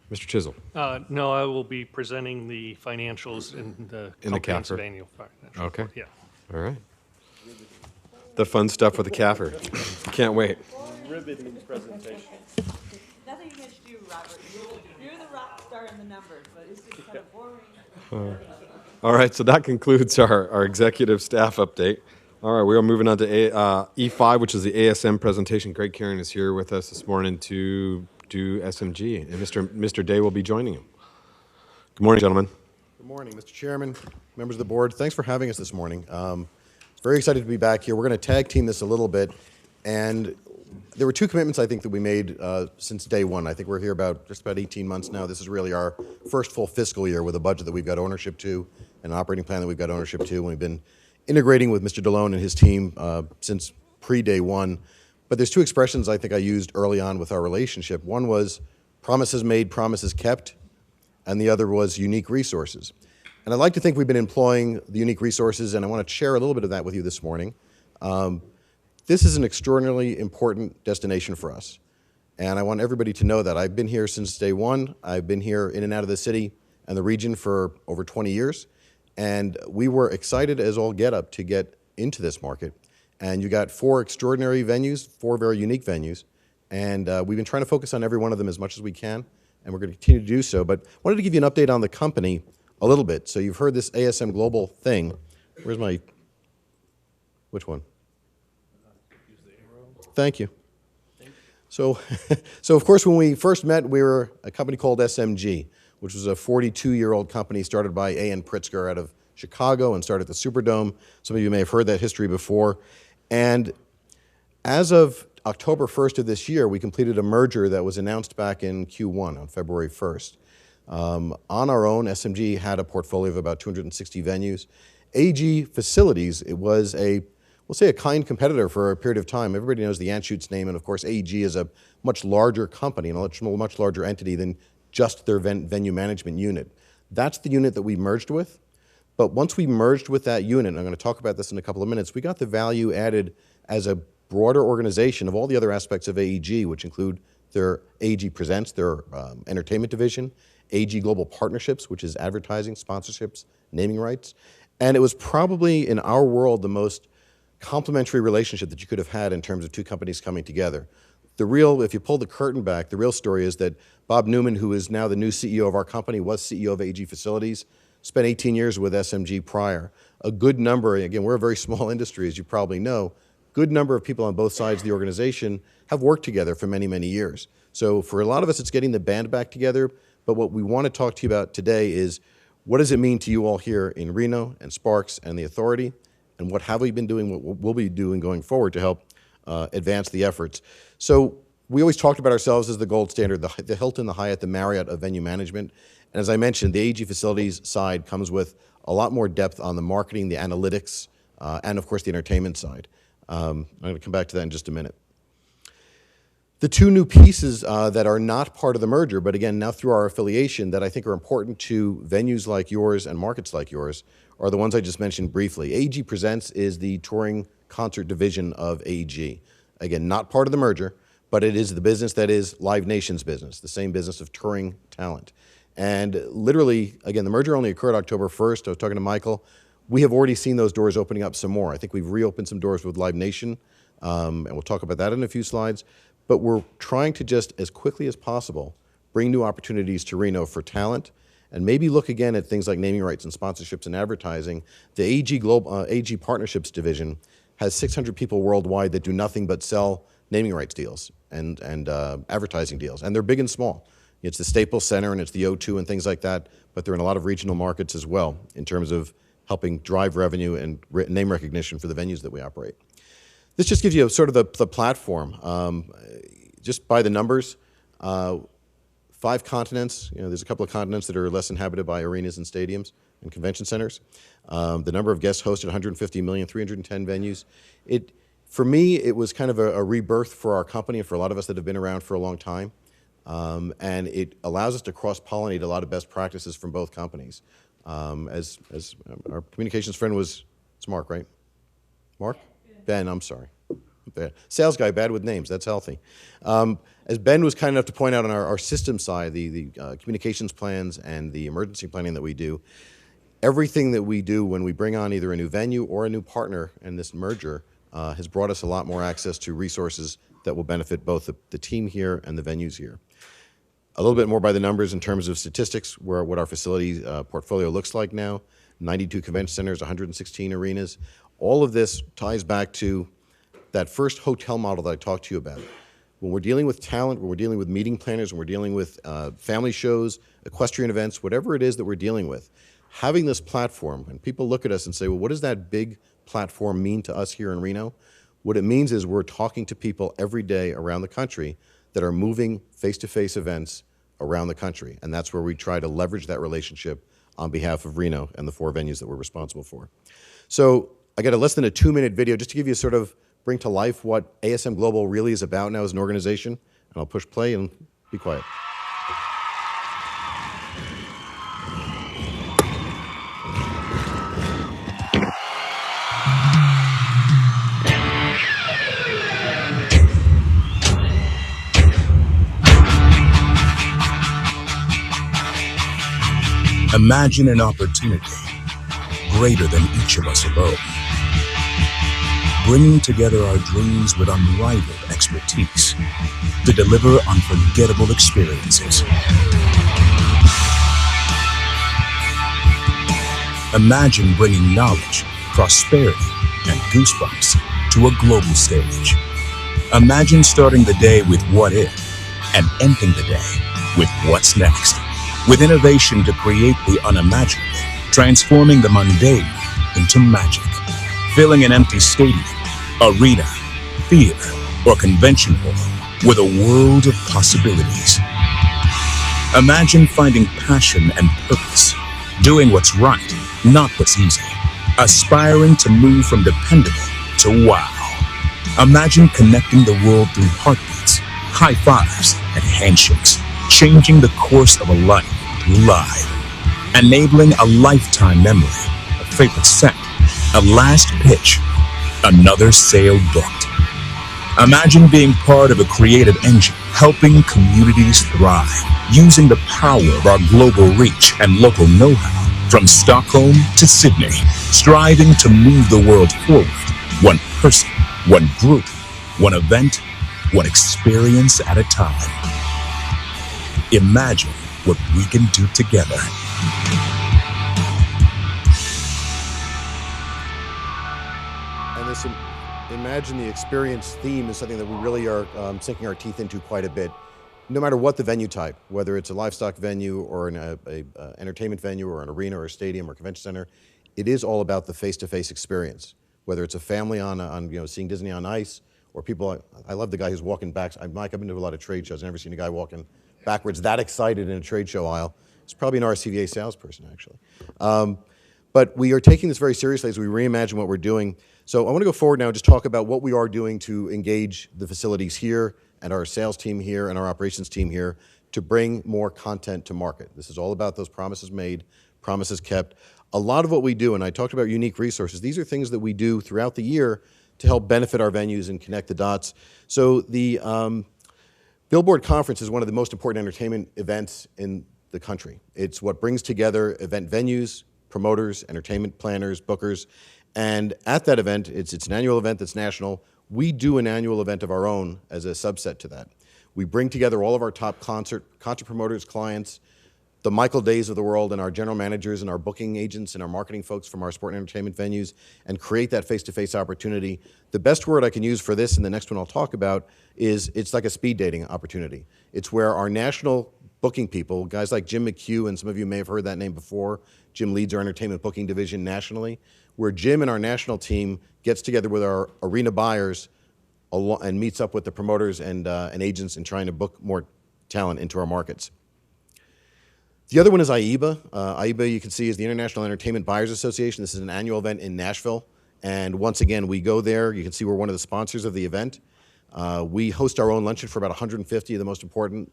Mr. Chisel. No, I will be presenting the financials in the comprehensive annual financial Okay. report. Yeah. All right. The fun stuff with the CAFR. Can't wait. Riveting presentation. Nothing against you, Robert. You're the rock star in the numbers, but it's just kind of boring. All right, so that concludes our executive staff update. All right, we are moving on to E5, which is the ASM presentation. Greg Kieran is here with us this morning to do SMG, and Mr. Day will be joining him. Good morning, gentlemen. Good morning, Mr. Chairman, members of the board. Thanks for having us this morning. Very excited to be back here. We're going to tag team this a little bit, and there were two commitments I think that we made since day one. I think we're here just about 18 months now. This is really our first full fiscal year with a budget that we've got ownership to, an operating plan that we've got ownership to, and we've been integrating with Mr. DeLone and his team since pre-day one. But there's two expressions I think I used early on with our relationship. One was promises made, promises kept, and the other was unique resources. And I'd like to think we've been employing the unique resources, and I want to share a little bit of that with you this morning. This is an extraordinarily important destination for us, and I want everybody to know that. I've been here since day one. I've been here in and out of the city and the region for over 20 years, and we were excited as all get up to get into this market. And you got 4 extraordinary venues, 4 very unique venues, and we've been trying to focus on every one of them as much as we can, and we're going to continue to do so. But I wanted to give you an update on the company a little bit. So you've heard this ASM Global thing. Where's my Which one? Thank you. So, so of course, when we first met, we were a company called SMG, which was a 42-year-old company started by A.N. Pritzker out of Chicago and started at the Superdome. Some of you may have heard that history before. And as of October 1st of this year, we completed a merger that was announced back in Q1 on February 1st. On our own, SMG had a portfolio of about 260 venues. AG Facilities, it was we'll say a kind competitor for a period of time. Everybody knows the Anschutz name, and of course AG is a much larger company and a much larger entity than just their venue management unit. That's the unit that we merged with. But once we merged with that unit, and I'm going to talk about this in a couple of minutes, we got the value added as a broader organization of all the other aspects of AEG, which include their AEG Presents, their entertainment division, AEG Global Partnerships, which is advertising, sponsorships, naming rights. And it was probably, in our world, the most complementary relationship that you could have had in terms of two companies coming together. If you pull the curtain back, the real story is that Bob Newman, who is now the new CEO of our company, was CEO of AG Facilities, spent 18 years with SMG prior. A good number, again, we're a very small industry, as you probably know, good number of people on both sides of the organization have worked together for many, many years. So for a lot of us, it's getting the band back together, but what we want to talk to you about today is what does it mean to you all here in Reno and Sparks and the Authority, and what have we been doing, what we'll be doing going forward to help advance the efforts. So we always talked about ourselves as the gold standard, the Hilton, the Hyatt, the Marriott of venue management. And as I mentioned, the AG Facilities side comes with a lot more depth on the marketing, the analytics, and of course the entertainment side. I'm going to come back to that in just a minute. The two new pieces that are not part of the merger, but again, now through our affiliation that I think are important to venues like yours and markets like yours, are the ones I just mentioned briefly. AEG Presents is the touring concert division of AEG. Again, not part of the merger, but it is the business that is Live Nation's business, the same business of touring talent. And literally, again, the merger only occurred October 1st. I was talking to Michael. We have already seen those doors opening up some more. I think we've reopened some doors with Live Nation, and we'll talk about that in a few slides. But we're trying to just, as quickly as possible, bring new opportunities to Reno for talent, and maybe look again at things like naming rights and sponsorships and advertising. The AG Partnerships division has 600 people worldwide that do nothing but sell naming rights deals and advertising deals, and they're big and small. It's the Staples Center and it's the O2 and things like that, but they're in a lot of regional markets as well in terms of helping drive revenue and name recognition for the venues that we operate. This just gives you sort of the platform. Just by the numbers, 5 continents. There's a couple of continents that are less inhabited by arenas and stadiums and convention centers. The number of guests hosted, 150 million, 310 venues. For me, it was kind of a rebirth for our company and for a lot of us that have been around for a long time. And it allows us to cross-pollinate a lot of best practices from both companies. As our communications friend it's Mark, right? Mark? Ben, I'm sorry. Sales guy, bad with names, that's healthy. As Ben was kind enough to point out on our system side, the communications plans and the emergency planning that we do, everything that we do when we bring on either a new venue or a new partner in this merger has brought us a lot more access to resources that will benefit both the team here and the venues here. A little bit more by the numbers in terms of statistics, what our facility portfolio looks like now, 92 convention centers, 116 arenas. All of this ties back to that first hotel model that I talked to you about. When we're dealing with talent, when we're dealing with meeting planners, when we're dealing with family shows, equestrian events, whatever it is that we're dealing with, having this platform, when people look at us and say, well, what does that big platform mean to us here in Reno? What it means is we're talking to people every day around the country that are moving face-to-face events around the country. And that's where we try to leverage that relationship on behalf of Reno and the 4 venues that we're responsible for. So I got a less than a 2-minute video just to give you sort of bring to life what ASM Global really is about now as an organization. And I'll push play and be quiet. Imagine an opportunity greater than each of us alone, bringing together our dreams with unrivaled expertise to deliver unforgettable experiences. Imagine bringing knowledge, prosperity, and goosebumps to a global stage. Imagine starting the day with what if and ending the day with what's next. With innovation to create the unimaginable, transforming the mundane into magic. Filling an empty stadium, arena, theater, or convention hall with a world of possibilities. Imagine finding passion and purpose, doing what's right, not what's easy. Aspiring to move from dependable to wow. Imagine connecting the world through heartbeats, high fives, and handshakes, changing the course of a life live. Enabling a lifetime memory, a favorite scent, a last pitch, another sale booked. Imagine being part of a creative engine, helping communities thrive, using the power of our global reach and local know-how. From Stockholm to Sydney, striving to move the world forward, one person, one group, one event, one experience at a time. Imagine what we can do together. And this Imagine the Experience theme is something that we really are sinking our teeth into quite a bit. No matter what the venue type, whether it's a livestock venue or an entertainment venue or an arena or a stadium or convention center, it is all about the face-to-face experience. Whether it's a family on seeing Disney on Ice, or people, I love the guy who's walking back. Mike, I've been to a lot of trade shows. I've never seen a guy walking backwards that excited in a trade show aisle. It's probably an RSCVA salesperson, actually. But we are taking this very seriously as we reimagine what we're doing. So I want to go forward now and just talk about what we are doing to engage the facilities here and our sales team here and our operations team here to bring more content to market. This is all about those promises made, promises kept. A lot of what we do, and I talked about unique resources, these are things that we do throughout the year to help benefit our venues and connect the dots. So the Billboard Conference is one of the most important entertainment events in the country. It's what brings together event venues, promoters, entertainment planners, bookers, and at that event, it's an annual event that's national. We do an annual event of our own as a subset to that. We bring together all of our top concert promoters, clients, the Michael Days of the world, and our general managers and our booking agents and our marketing folks from our sport and entertainment venues, and create that face-to-face opportunity. The best word I can use for this, and the next one I'll talk about, is it's like a speed dating opportunity. It's where our national booking people, guys like Jim McHugh, and some of you may have heard that name before. Jim leads our entertainment booking division nationally, where Jim and our national team gets together with our arena buyers and meets up with the promoters and agents in trying to book more talent into our markets. The other one is AIBA. AIBA, you can see, is the International Entertainment Buyers Association. This is an annual event in Nashville. And once again, we go there. You can see we're one of the sponsors of the event. We host our own luncheon for about 150 of the most important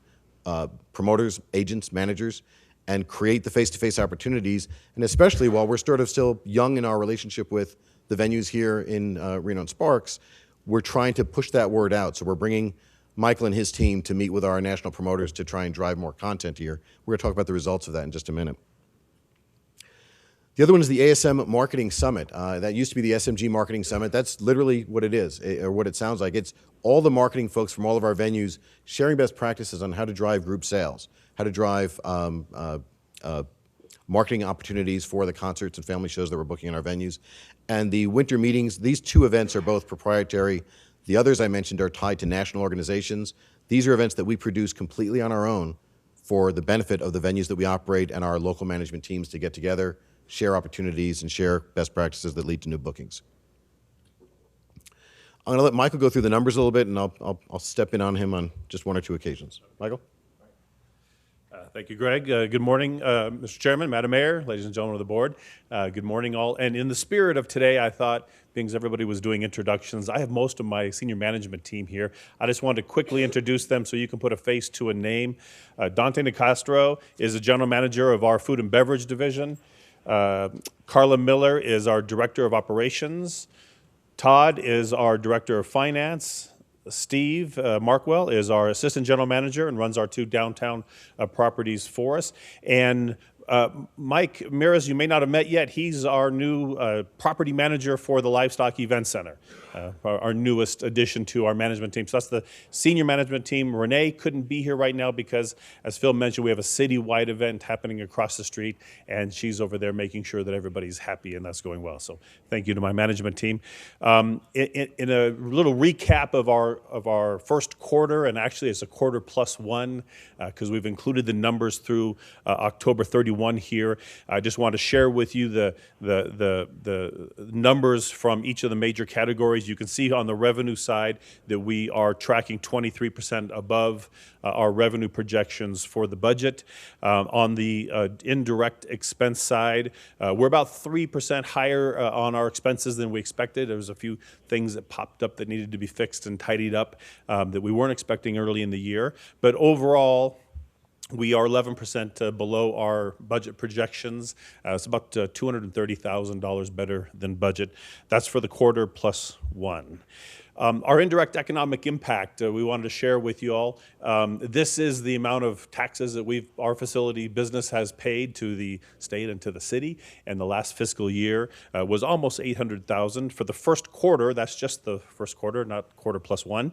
promoters, agents, managers, and create the face-to-face opportunities. And especially while we're sort of still young in our relationship with the venues here in Reno and Sparks, we're trying to push that word out. So we're bringing Michael and his team to meet with our national promoters to try and drive more content here. We're going to talk about the results of that in just a minute. The other one is the ASM Marketing Summit. That used to be the SMG Marketing Summit. That's literally what it is, or what it sounds like. It's all the marketing folks from all of our venues sharing best practices on how to drive group sales, how to drive marketing opportunities for the concerts and family shows that we're booking in our venues. And the winter meetings, these two events are both proprietary. The others I mentioned are tied to national organizations. These are events that we produce completely on our own for the benefit of the venues that we operate and our local management teams to get together, share opportunities, and share best practices that lead to new bookings. I'm going to let Michael go through the numbers a little bit, and I'll step in on him on just one or two occasions. Michael? Thank you, Greg. Good morning, Mr. Chairman, Madam Mayor, ladies and gentlemen of the board. Good morning, all. And in the spirit of today, I thought, being as everybody was doing introductions, I have most of my senior management team here. I just wanted to quickly introduce them so you can put a face to a name. Dante Nicastro is the general manager of our food and beverage division. Carla Miller is our director of operations. Todd is our director of finance. Steve Markwell is our assistant general manager and runs our two downtown properties for us. And Mike Miras, you may not have met yet. He's our new property manager for the Livestock Event Center, our newest addition to our management team. So that's the senior management team. Renee couldn't be here right now because, as Phil mentioned, we have a citywide event happening across the street, and she's over there making sure that everybody's happy and that's going well. So thank you to my management team. In a little recap of our first quarter, and actually it's a quarter plus one because we've included the numbers through October 31 here. I just want to share with you the numbers from each of the major categories. You can see on the revenue side that we are tracking 23% above our revenue projections for the budget. On the indirect expense side, we're about 3% higher on our expenses than we expected. There was a few things that popped up that needed to be fixed and tidied up that we weren't expecting early in the year. But overall, we are 11% below our budget projections. It's about $230,000 better than budget. That's for the quarter plus one. Our indirect economic impact, we wanted to share with you all. This is the amount of taxes that our facility business has paid to the state and to the city. And the last fiscal year was almost $800,000. For the first quarter, that's just the first quarter, not quarter plus one,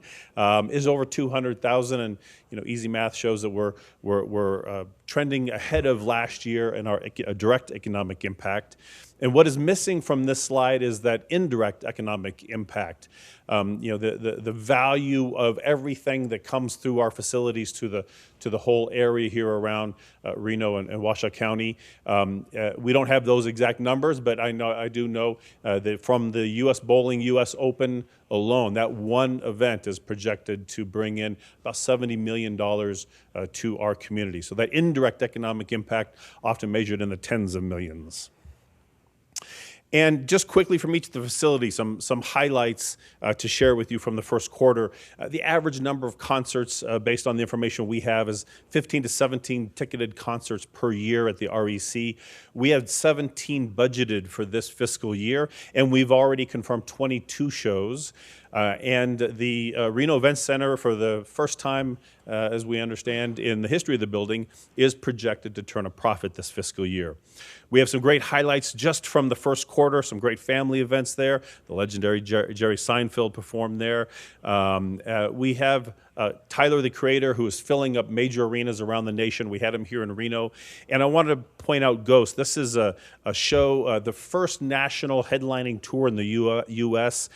is over $200,000. And easy math shows that we're trending ahead of last year in our direct economic impact. And what is missing from this slide is that indirect economic impact. The value of everything that comes through our facilities to the whole area here around Reno and Washoe County. We don't have those exact numbers, but I do know that from the U.S. Bowling U.S. Open alone, that one event is projected to bring in about $70 million to our community. So that indirect economic impact, often measured in the tens of millions. And just quickly from each of the facilities, some highlights to share with you from the first quarter. The average number of concerts, based on the information we have, is 15 to 17 ticketed concerts per year at the REC. We had 17 budgeted for this fiscal year, and we've already confirmed 22 shows. And the Reno Event Center, for the first time, as we understand, in the history of the building, is projected to turn a profit this fiscal year. We have some great highlights just from the first quarter, some great family events there. The legendary Jerry Seinfeld performed there. We have Tyler, the Creator, who is filling up major arenas around the nation. We had him here in Reno. And I wanted to point out Ghost. This is a show, the first national headlining tour in the U.S.,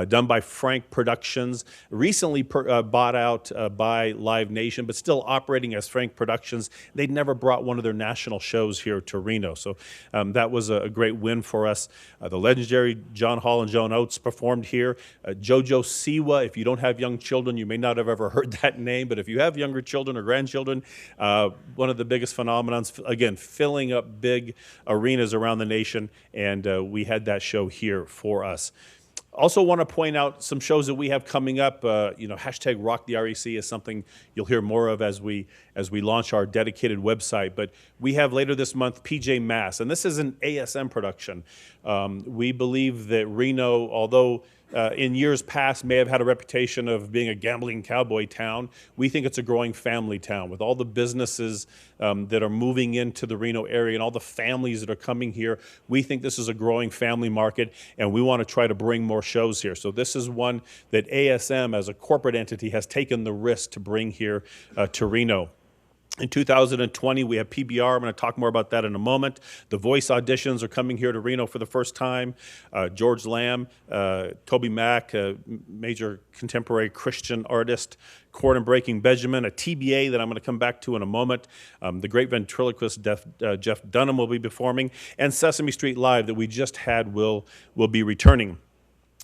done by Frank Productions, recently bought out by Live Nation, but still operating as Frank Productions. They'd never brought one of their national shows here to Reno. So that was a great win for us. The legendary John Hall and Joan Oates performed here. JoJo Siwa, if you don't have young children, you may not have ever heard that name, but if you have younger children or grandchildren, one of the biggest phenomenons, again, filling up big arenas around the nation, and we had that show here for us. Also want to point out some shows that we have coming up. Hashtag Rock the REC is something you'll hear more of as we launch our dedicated website. But we have later this month PJ Masks, and this is an ASM production. We believe that Reno, although in years past may have had a reputation of being a gambling cowboy town, we think it's a growing family town with all the businesses that are moving into the Reno area and all the families that are coming here. We think this is a growing family market, and we want to try to bring more shows here. So this is one that ASM as a corporate entity has taken the risk to bring here to Reno. In 2020, we have PBR. I'm going to talk more about that in a moment. The Voice auditions are coming here to Reno for the first time. George Lamb, Toby Mack, a major contemporary Christian artist, Chord and Breaking Benjamin, a TBA that I'm going to come back to in a moment. The great ventriloquist Jeff Dunham will be performing, and Sesame Street Live that we just had will be returning.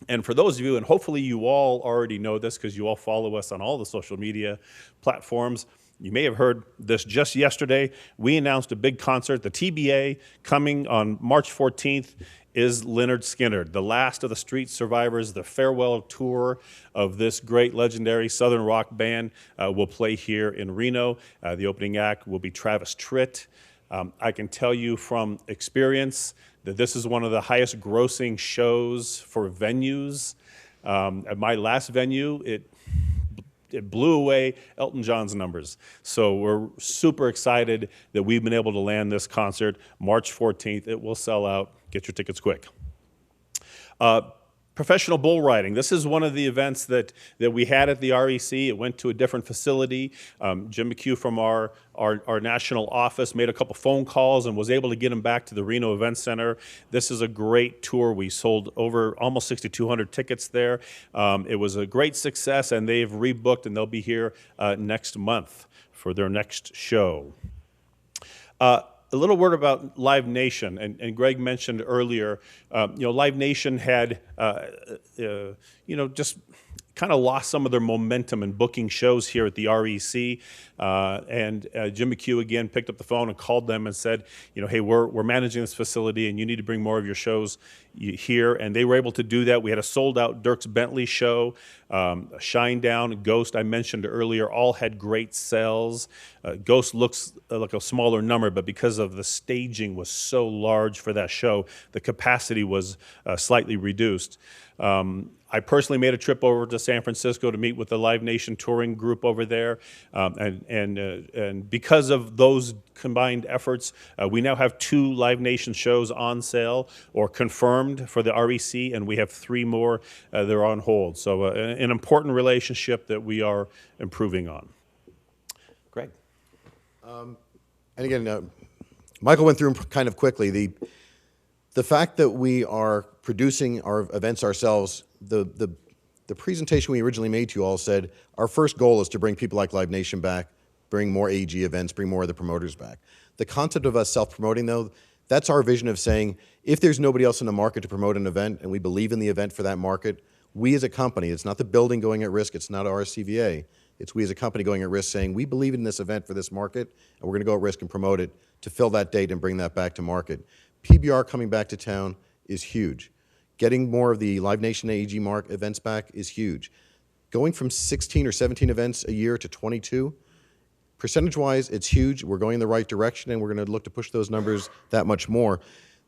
And for those of you, and hopefully you all already know this because you all follow us on all the social media platforms, you may have heard this just yesterday. We announced a big concert. The TBA coming on March 14th is Lynyrd Skynyrd, the last of the street survivors. The farewell tour of this great legendary Southern rock band will play here in Reno. The opening act will be Travis Tritt. I can tell you from experience that this is one of the highest grossing shows for venues. At my last venue, it blew away Elton John's numbers. So we're super excited that we've been able to land this concert March 14th. It will sell out. Get your tickets quick. Professional bull riding. This is one of the events that we had at the REC. It went to a different facility. Jim McHugh from our national office made a couple phone calls and was able to get them back to the Reno Event Center. This is a great tour. We sold over almost 6,200 tickets there. It was a great success, and they've rebooked, and they'll be here next month for their next show. A little word about Live Nation, and Greg mentioned earlier, Live Nation had, just kind of lost some of their momentum in booking shows here at the REC. And Jim McHugh again picked up the phone and called them and said, hey, we're managing this facility and you need to bring more of your shows here. And they were able to do that. We had a sold out Dierks Bentley show, Shinedown, Ghost I mentioned earlier, all had great sales. Ghost looks like a smaller number, but because of the staging was so large for that show, the capacity was slightly reduced. I personally made a trip over to San Francisco to meet with the Live Nation touring group over there, and because of those combined efforts, we now have 2 Live Nation shows on sale or confirmed for the REC, and we have 3 more that are on hold. So an important relationship that we are improving on. Greg. And again, Michael went through them kind of quickly. The fact that we are producing our events ourselves, the presentation we originally made to you all said our first goal is to bring people like Live Nation back, bring more AEG events, bring more of the promoters back. The concept of us self-promoting, though, that's our vision of saying if there's nobody else in the market to promote an event and we believe in the event for that market, we as a company, it's not the building going at risk, it's not RSCVA, it's we as a company going at risk saying we believe in this event for this market and we're going to go at risk and promote it to fill that date and bring that back to market. PBR coming back to town is huge. Getting more of the Live Nation AEG events back is huge. Going from 16 or 17 events a year to 22, percentage-wise, it's huge. We're going in the right direction, and we're going to look to push those numbers that much more.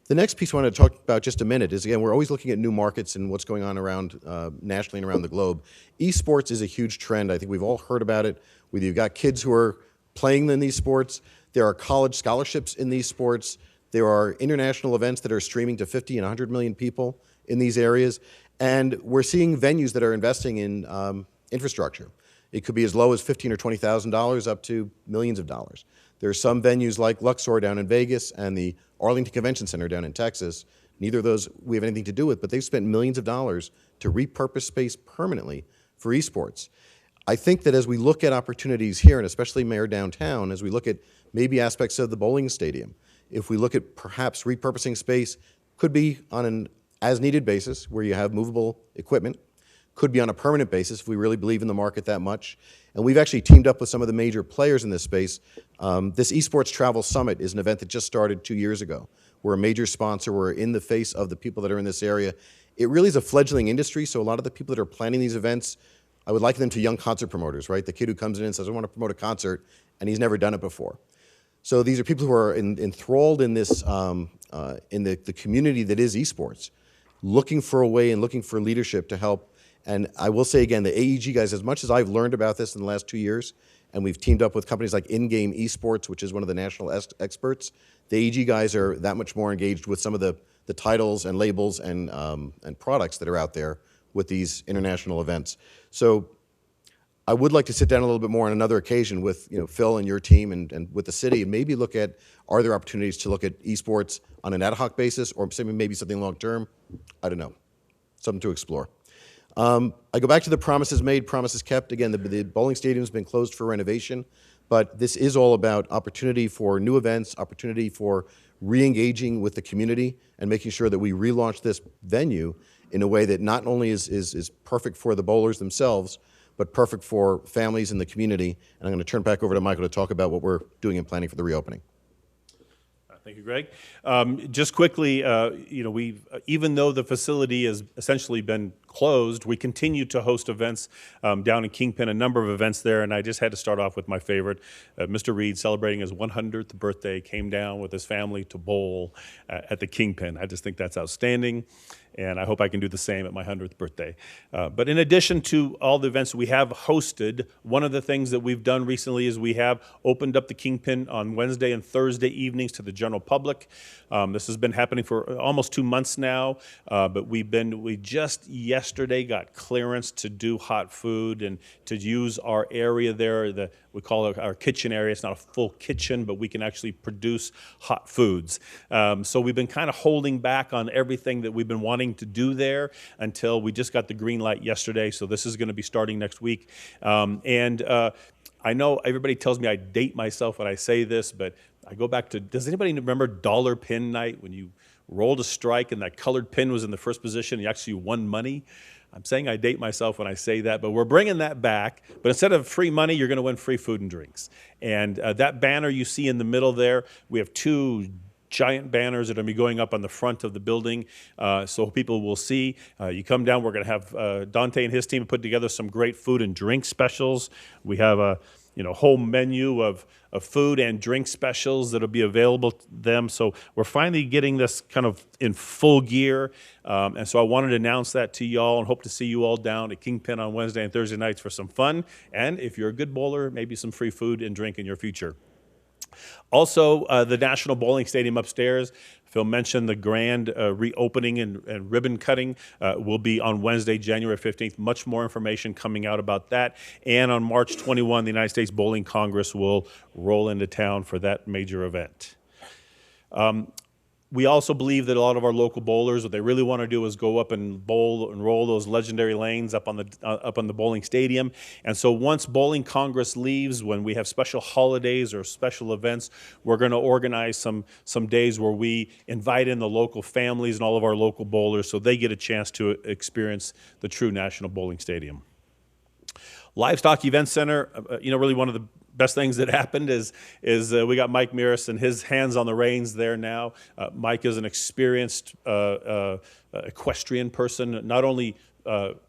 The next piece I want to talk about just a minute is, again, we're always looking at new markets and what's going on around nationally and around the globe. Esports is a huge trend. I think we've all heard about it. Whether you've got kids who are playing in these sports, there are college scholarships in these sports, there are international events that are streaming to 50 and 100 million people in these areas, and we're seeing venues that are investing in infrastructure. It could be as low as $15,000 or $20,000 up to millions of dollars. There are some venues like Luxor down in Vegas and the Arlington Convention Center down in Texas. Neither of those we have anything to do with, but they've spent millions of dollars to repurpose space permanently for esports. I think that as we look at opportunities here, and especially Mayor downtown, as we look at maybe aspects of the bowling stadium, if we look at perhaps repurposing space, could be on an as-needed basis where you have movable equipment, could be on a permanent basis if we really believe in the market that much. And we've actually teamed up with some of the major players in this space. This Esports Travel Summit is an event that just started 2 years ago. We're a major sponsor. We're in the face of the people that are in this area. It really is a fledgling industry, so a lot of the people that are planning these events, I would liken them to young concert promoters, right? The kid who comes in and says, I want to promote a concert, and he's never done it before. So these are people who are enthralled in this, in the community that is esports, looking for a way and looking for leadership to help. And I will say again, the AEG guys, as much as I've learned about this in the last 2 years, and we've teamed up with companies like In-Game Esports, which is one of the national experts, the AEG guys are that much more engaged with some of the titles and labels and products that are out there with these international events. So I would like to sit down a little bit more on another occasion with Phil and your team and with the city and maybe look at, are there opportunities to look at esports on an ad hoc basis or maybe something long term? I don't know. Something to explore. I go back to the promises made, promises kept. Again, the bowling stadium's been closed for renovation, but this is all about opportunity for new events, opportunity for re-engaging with the community and making sure that we relaunch this venue in a way that not only is perfect for the bowlers themselves, but perfect for families in the community. And I'm going to turn back over to Michael to talk about what we're doing and planning for the reopening. Thank you, Greg. Just quickly, we've even though the facility has essentially been closed, we continue to host events down in Kingpin, a number of events there, and I just had to start off with my favorite. Mr. Reed, celebrating his 100th birthday, came down with his family to bowl at the Kingpin. I just think that's outstanding. and I hope I can do the same at my 100th birthday. But in addition to all the events we have hosted, one of the things that we've done recently is we have opened up the Kingpin on Wednesday and Thursday evenings to the general public. This has been happening for almost 2 months now, but we just yesterday got clearance to do hot food and to use our area there. We call it our kitchen area. It's not a full kitchen, but we can actually produce hot foods. So we've been kind of holding back on everything that we've been wanting to do there until we just got the green light yesterday. So this is going to be starting next week. I know everybody tells me I date myself when I say this, but I go back to, does anybody remember dollar pin night when you rolled a strike and that colored pin was in the first position and you actually won money? I'm saying I date myself when I say that, but we're bringing that back. But instead of free money, you're going to win free food and drinks. And that banner you see in the middle there, we have 2 giant banners that are going to be going up on the front of the building so people will see. You come down, we're going to have Dante and his team put together some great food and drink specials. We have a whole menu of food and drink specials that'll be available to them. So we're finally getting this kind of in full gear. And so I wanted to announce that to y'all and hope to see you all down at Kingpin on Wednesday and Thursday nights for some fun. And if you're a good bowler, maybe some free food and drink in your future. Also, the National Bowling Stadium upstairs, Phil mentioned the grand reopening and ribbon cutting will be on Wednesday, January 15th. Much more information coming out about that. And on March 21, the United States Bowling Congress will roll into town for that major event. We also believe that a lot of our local bowlers, what they really want to do is go up and bowl and roll those legendary lanes up on the bowling stadium. And so once Bowling Congress leaves, when we have special holidays or special events, we're going to organize some days where we invite in the local families and all of our local bowlers so they get a chance to experience the true National Bowling Stadium. Livestock Event Center, really one of the best things that happened is we got Mike Meares and his hands on the reins there now. Mike is an experienced equestrian person, not only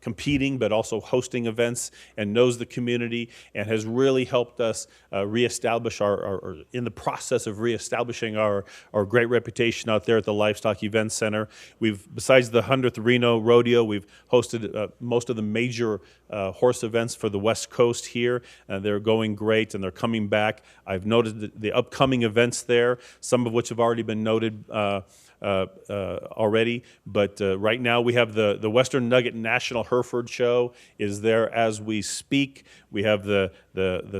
competing but also hosting events and knows the community and has really helped us reestablish or in the process of reestablishing our great reputation out there at the Livestock Event Center. Besides the 100th Reno Rodeo, we've hosted most of the major horse events for the West Coast here. They're going great and they're coming back. I've noted the upcoming events there, some of which have already been noted already, but right now we have the Western Nugget National Hereford Show is there as we speak. We have the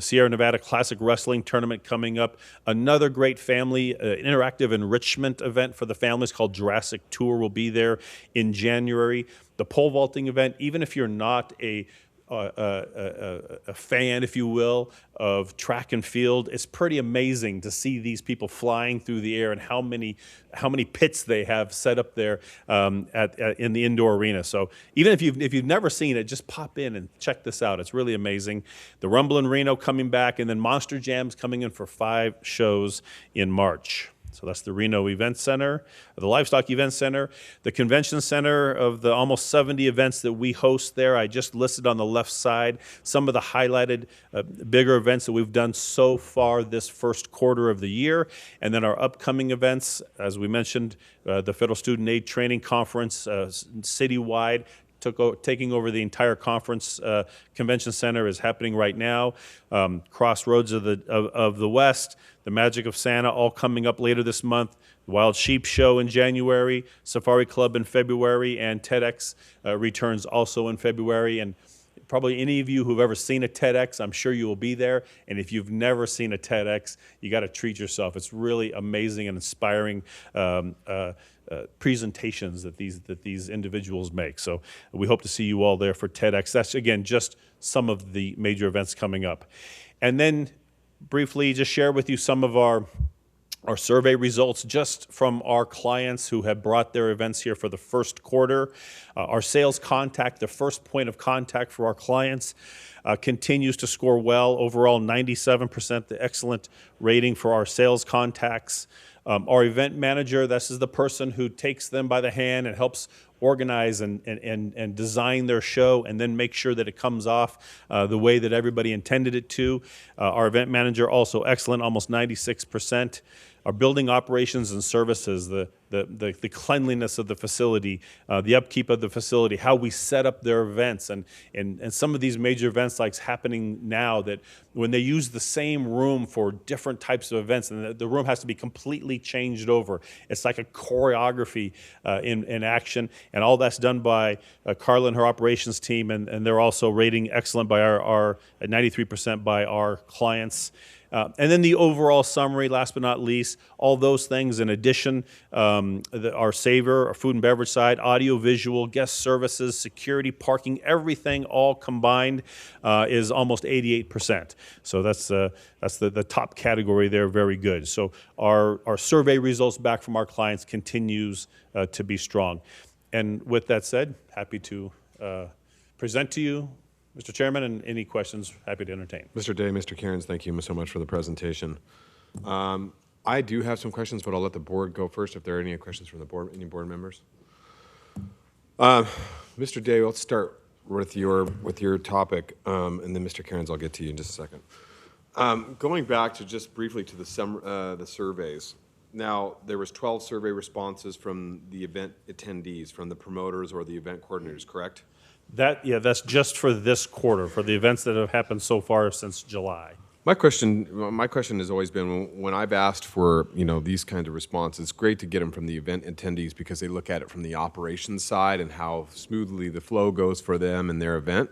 Sierra Nevada Classic Wrestling Tournament coming up. Another great family interactive enrichment event for the families called Jurassic Tour will be there in January. The pole vaulting event, even if you're not a fan, if you will, of track and field, it's pretty amazing to see these people flying through the air and how many pits they have set up there in the indoor arena. So even if you've never seen it, just pop in and check this out. It's really amazing. The Rumble in Reno coming back, and then Monster Jam's coming in for 5 shows in March. So that's the Reno Event Center, the Livestock Event Center, the Convention Center of the almost 70 events that we host there. I just listed on the left side some of the highlighted bigger events that we've done so far this first quarter of the year. And then our upcoming events, as we mentioned, the Federal Student Aid Training Conference citywide, taking over the entire conference convention center is happening right now. Crossroads of the West, the Magic of Santa, all coming up later this month. The Wild Sheep Show in January, Safari Club in February, and TEDx returns also in February. And probably any of you who've ever seen a TEDx, I'm sure you will be there. And if you've never seen a TEDx, you got to treat yourself. It's really amazing and inspiring presentations that these individuals make. So we hope to see you all there for TEDx. That's, again, just some of the major events coming up. And then briefly just share with you some of our survey results just from our clients who have brought their events here for the first quarter. Our sales contact, the first point of contact for our clients, continues to score well. Overall, 97%, the excellent rating for our sales contacts. Our event manager, this is the person who takes them by the hand and helps organize and design their show and then make sure that it comes off the way that everybody intended it to. Our event manager, also excellent, almost 96%. Our building operations and services, the the cleanliness of the facility, the upkeep of the facility, how we set up their events, and some of these major events like happening now, that when they use the same room for different types of events, and the room has to be completely changed over. It's like a choreography in action, and all that's done by Carla and her operations team, and they're also rating excellent by our at 93% by our clients. And then the overall summary, last but not least, all those things in addition, our Savor, our food and beverage side, audio, visual, guest services, security, parking, everything all combined is almost 88%. So that's the top category there, very good. So our survey results back from our clients continues to be strong. And with that said, happy to present to you, Mr. Chairman, and any questions, happy to entertain. Mr. Day, Mr. Cairns, thank you so much for the presentation. I do have some questions, but I'll let the board go first if there are any questions from the board, any board members. Mr. Day, let's start with your topic, and then Mr. Cairns, I'll get to you in just a second. Going back to just briefly to the surveys. Now, there was 12 survey responses from the event attendees, from the promoters or the event coordinators, correct? That's just for this quarter, for the events that have happened so far since July. My question has always been, when I've asked for these kind of responses, it's great to get them from the event attendees because they look at it from the operations side and how smoothly the flow goes for them and their event.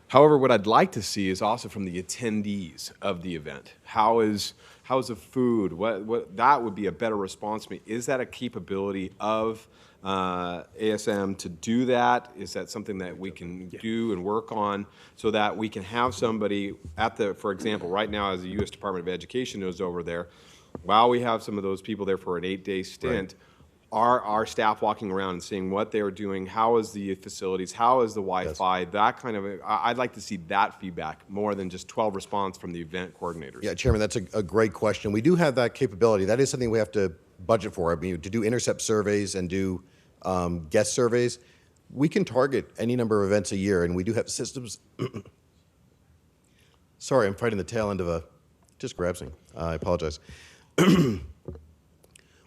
However, what I'd like to see is also from the attendees of the event. How's the food? What that would be a better response to me. Is that a capability of ASM to do that? Is that something that we can do and work on so that we can have somebody for example, right now as the U.S. Department of Education is over there, while we have some of those people there for an 8-day stint, are our staff walking around and seeing what they are doing, how is the facilities, how is the Wi-Fi, that kind of, I'd like to see that feedback more than just 12 response from the event coordinators. Yeah, Chairman, that's a great question. We do have that capability. That is something we have to budget for. I mean, to do intercept surveys and do guest surveys, we can target any number of events a year, and we do have systems. Sorry, I'm fighting the tail end of just grab something. I apologize.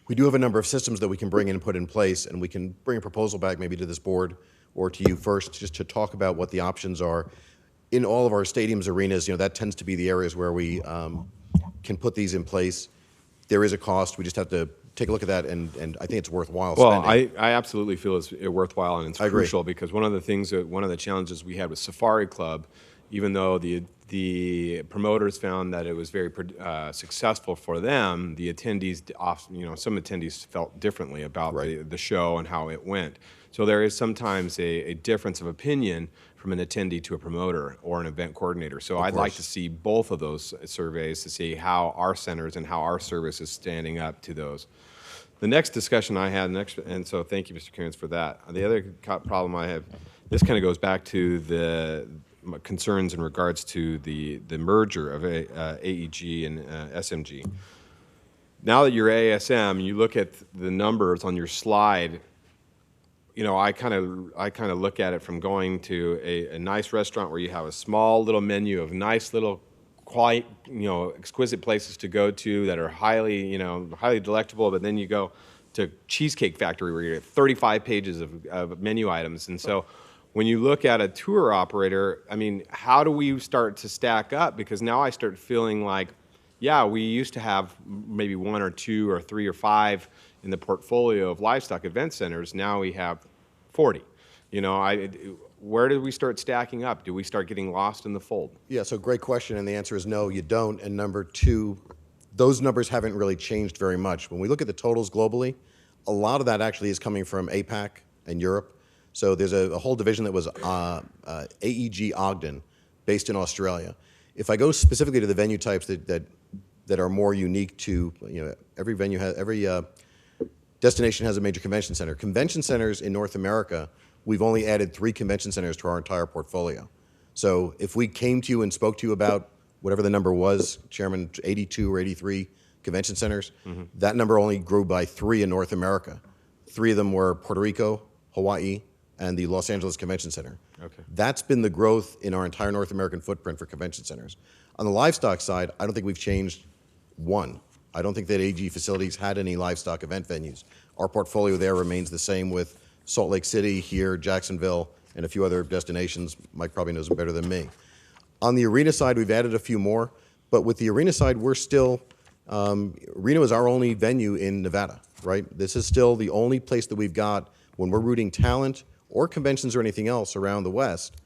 We do have a number of systems that we can bring in and put in place, and we can bring a proposal back maybe to this board or to you first just to talk about what the options are. In all of our stadiums, arenas, that tends to be the areas where we can put these in place. There is a cost. We just have to take a look at that, and I think it's worthwhile spending. I absolutely feel it's worthwhile, and it's crucial because one of the challenges we had with Safari Club, even though the promoters found that it was very successful for them, the attendees, some attendees felt differently about the show and how it went. So there is sometimes a difference of opinion from an attendee to a promoter or an event coordinator. So I'd like to see both of those surveys to see how our centers and how our service is standing up to those. The next discussion I had, and so thank you, Mr. Cairns, for that. The other problem I have, this kind of goes back to the concerns in regards to the merger of AEG and SMG. Now that you're ASM, you look at the numbers on your slide. I kind of look at it from going to a nice restaurant where you have a small little menu of nice little, quite exquisite places to go to that are highly delectable. But then you go to Cheesecake Factory where you get 35 pages of menu items, and so. When you look at a tour operator, I mean, how do we start to stack up? Because now I start feeling like, yeah, we used to have maybe 1 or 2 or 3 or 5 in the portfolio of livestock event centers. Now we have 40. Where do we start stacking up? Do we start getting lost in the fold? Yeah, so great question, and the answer is no, you don't. And number 2, those numbers haven't really changed very much. When we look at the totals globally, a lot of that actually is coming from APAC and Europe. So there's a whole division that was AEG Ogden, based in Australia. If I go specifically to the venue types that are more unique to, every venue has, every destination has a major convention center. Convention centers in North America, we've only added 3 convention centers to our entire portfolio. So if we came to you and spoke to you about whatever the number was, Chairman, 82 or 83 convention centers, that number only grew by 3 in North America. 3 of them were Puerto Rico, Hawaii, and the Los Angeles Convention Center. Okay. That's been the growth in our entire North American footprint for convention centers. On the livestock side, I don't think we've changed one. I don't think that AG facilities had any livestock event venues. Our portfolio there remains the same with Salt Lake City, here, Jacksonville, and a few other destinations. Mike probably knows them better than me. On the arena side, we've added a few more, but with the arena side, we're still, Reno is our only venue in Nevada, right? This is still the only place that we've got when we're rooting talent or conventions or anything else around the West.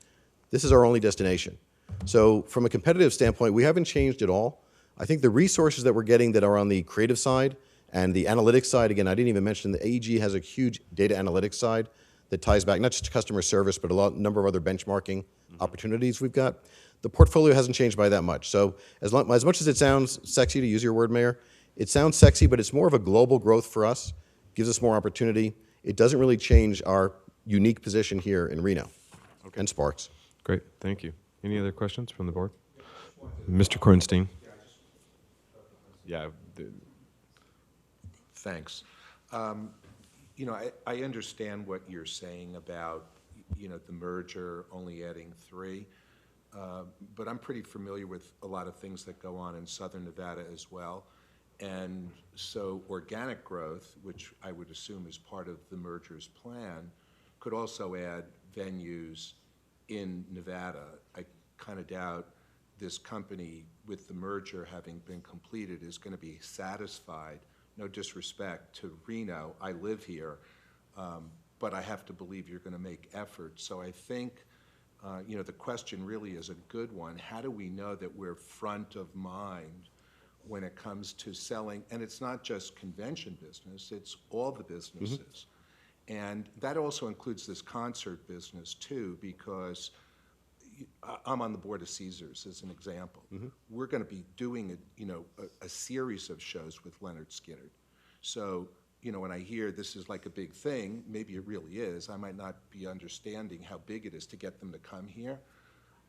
This is our only destination. So from a competitive standpoint, we haven't changed at all. I think the resources that we're getting that are on the creative side and the analytics side, again, I didn't even mention the AEG has a huge data analytics side that ties back not just to customer service, but number of other benchmarking opportunities we've got. The portfolio hasn't changed by that much. So as much as it sounds sexy, to use your word, Mayor, it sounds sexy, but it's more of a global growth for us, gives us more opportunity. It doesn't really change our unique position here in Reno and Sparks. Great, thank you. Any other questions from the board? Mr. Kornstein. Yeah. Thanks. You know, I understand what you're saying about, you know, the merger only adding 3, but I'm pretty familiar with a lot of things that go on in Southern Nevada as well. And so organic growth, which I would assume is part of the merger's plan, could also add venues in Nevada. I kind of doubt this company, with the merger having been completed, is going to be satisfied. No disrespect to Reno, I live here, but I have to believe you're going to make efforts. So I think, you know, the question really is a good one. How do we know that we're front of mind when it comes to selling? And it's not just convention business, it's all the businesses. And that also includes this concert business too, because I'm on the board of Caesars as an example. We're going to be doing a series of shows with Leonard Skinner. So, you know, when I hear this is like a big thing, maybe it really is. I might not be understanding how big it is to get them to come here.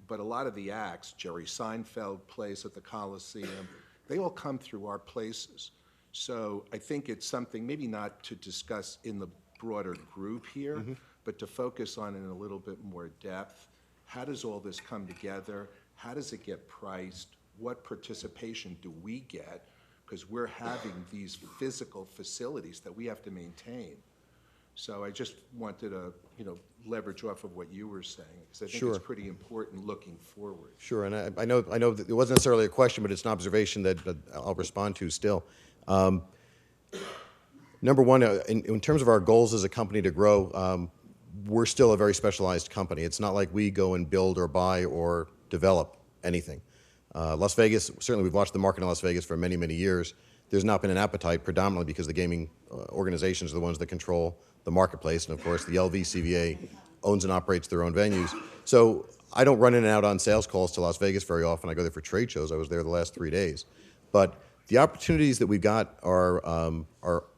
But a lot of the acts, Jerry Seinfeld plays at the Coliseum, they all come through our places. So I think it's something maybe not to discuss in the broader group here, but to focus on in a little bit more depth. How does all this come together? How does it get priced? What participation do we get? Because we're having these physical facilities that we have to maintain. So I just wanted to, you know, leverage off of what you were saying, because I think it's pretty important looking forward. Sure, and I know that it wasn't necessarily a question, but it's an observation that I'll respond to still. Number one, in terms of our goals as a company to grow, we're still a very specialized company. It's not like we go and build or buy or develop anything. Las Vegas, certainly we've watched the market in Las Vegas for many, many years. There's not been an appetite predominantly because the gaming organizations are the ones that control the marketplace. And of course, the RSCVA owns and operates their own venues. So I don't run in and out on sales calls to Las Vegas very often. I go there for trade shows. I was there the last 3 days. But the opportunities that we've got are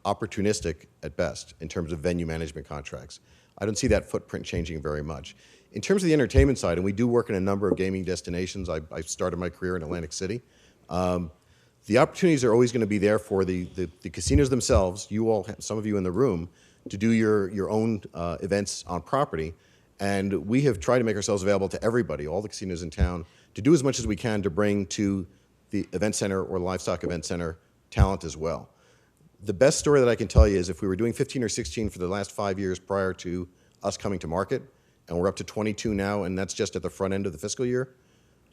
opportunistic at best in terms of venue management contracts. I don't see that footprint changing very much. In terms of the entertainment side, and we do work in a number of gaming destinations. I started my career in Atlantic City. The opportunities are always going to be there for the casinos themselves. You all, some of you in the room, to do your own events on property. And we have tried to make ourselves available to everybody, all the casinos in town, to do as much as we can to bring to the event center or livestock event center talent as well. The best story that I can tell you is if we were doing 15 or 16 for the last 5 years prior to us coming to market, and we're up to 22 now, and that's just at the front end of the fiscal year,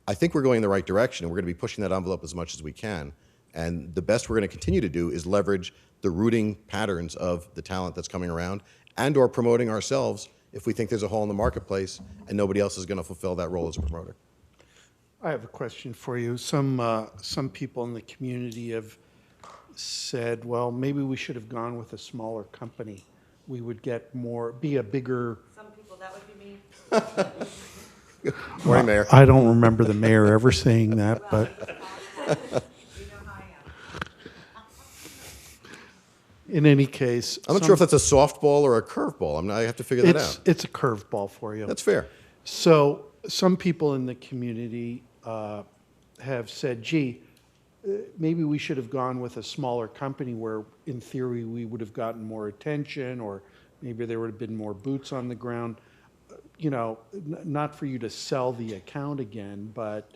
I think we're going in the right direction, and we're going to be pushing that envelope as much as we can. And the best we're going to continue to do is leverage the routing patterns of the talent that's coming around and or promoting ourselves if we think there's a hole in the marketplace and nobody else is going to fulfill that role as a promoter. I have a question for you. Some people in the community have said, well, maybe we should have gone with a smaller company. We would get more, be a bigger. Some people, that would be me. Morning, Mayor. I don't remember the mayor ever saying that, but. In any case. I'm not sure if that's a softball or a curveball. I have to figure that out. It's a curveball for you. That's fair. So some people in the community have said, gee, maybe we should have gone with a smaller company where, in theory, we would have gotten more attention, or maybe there would have been more boots on the ground. You know, not for you to sell the account again, but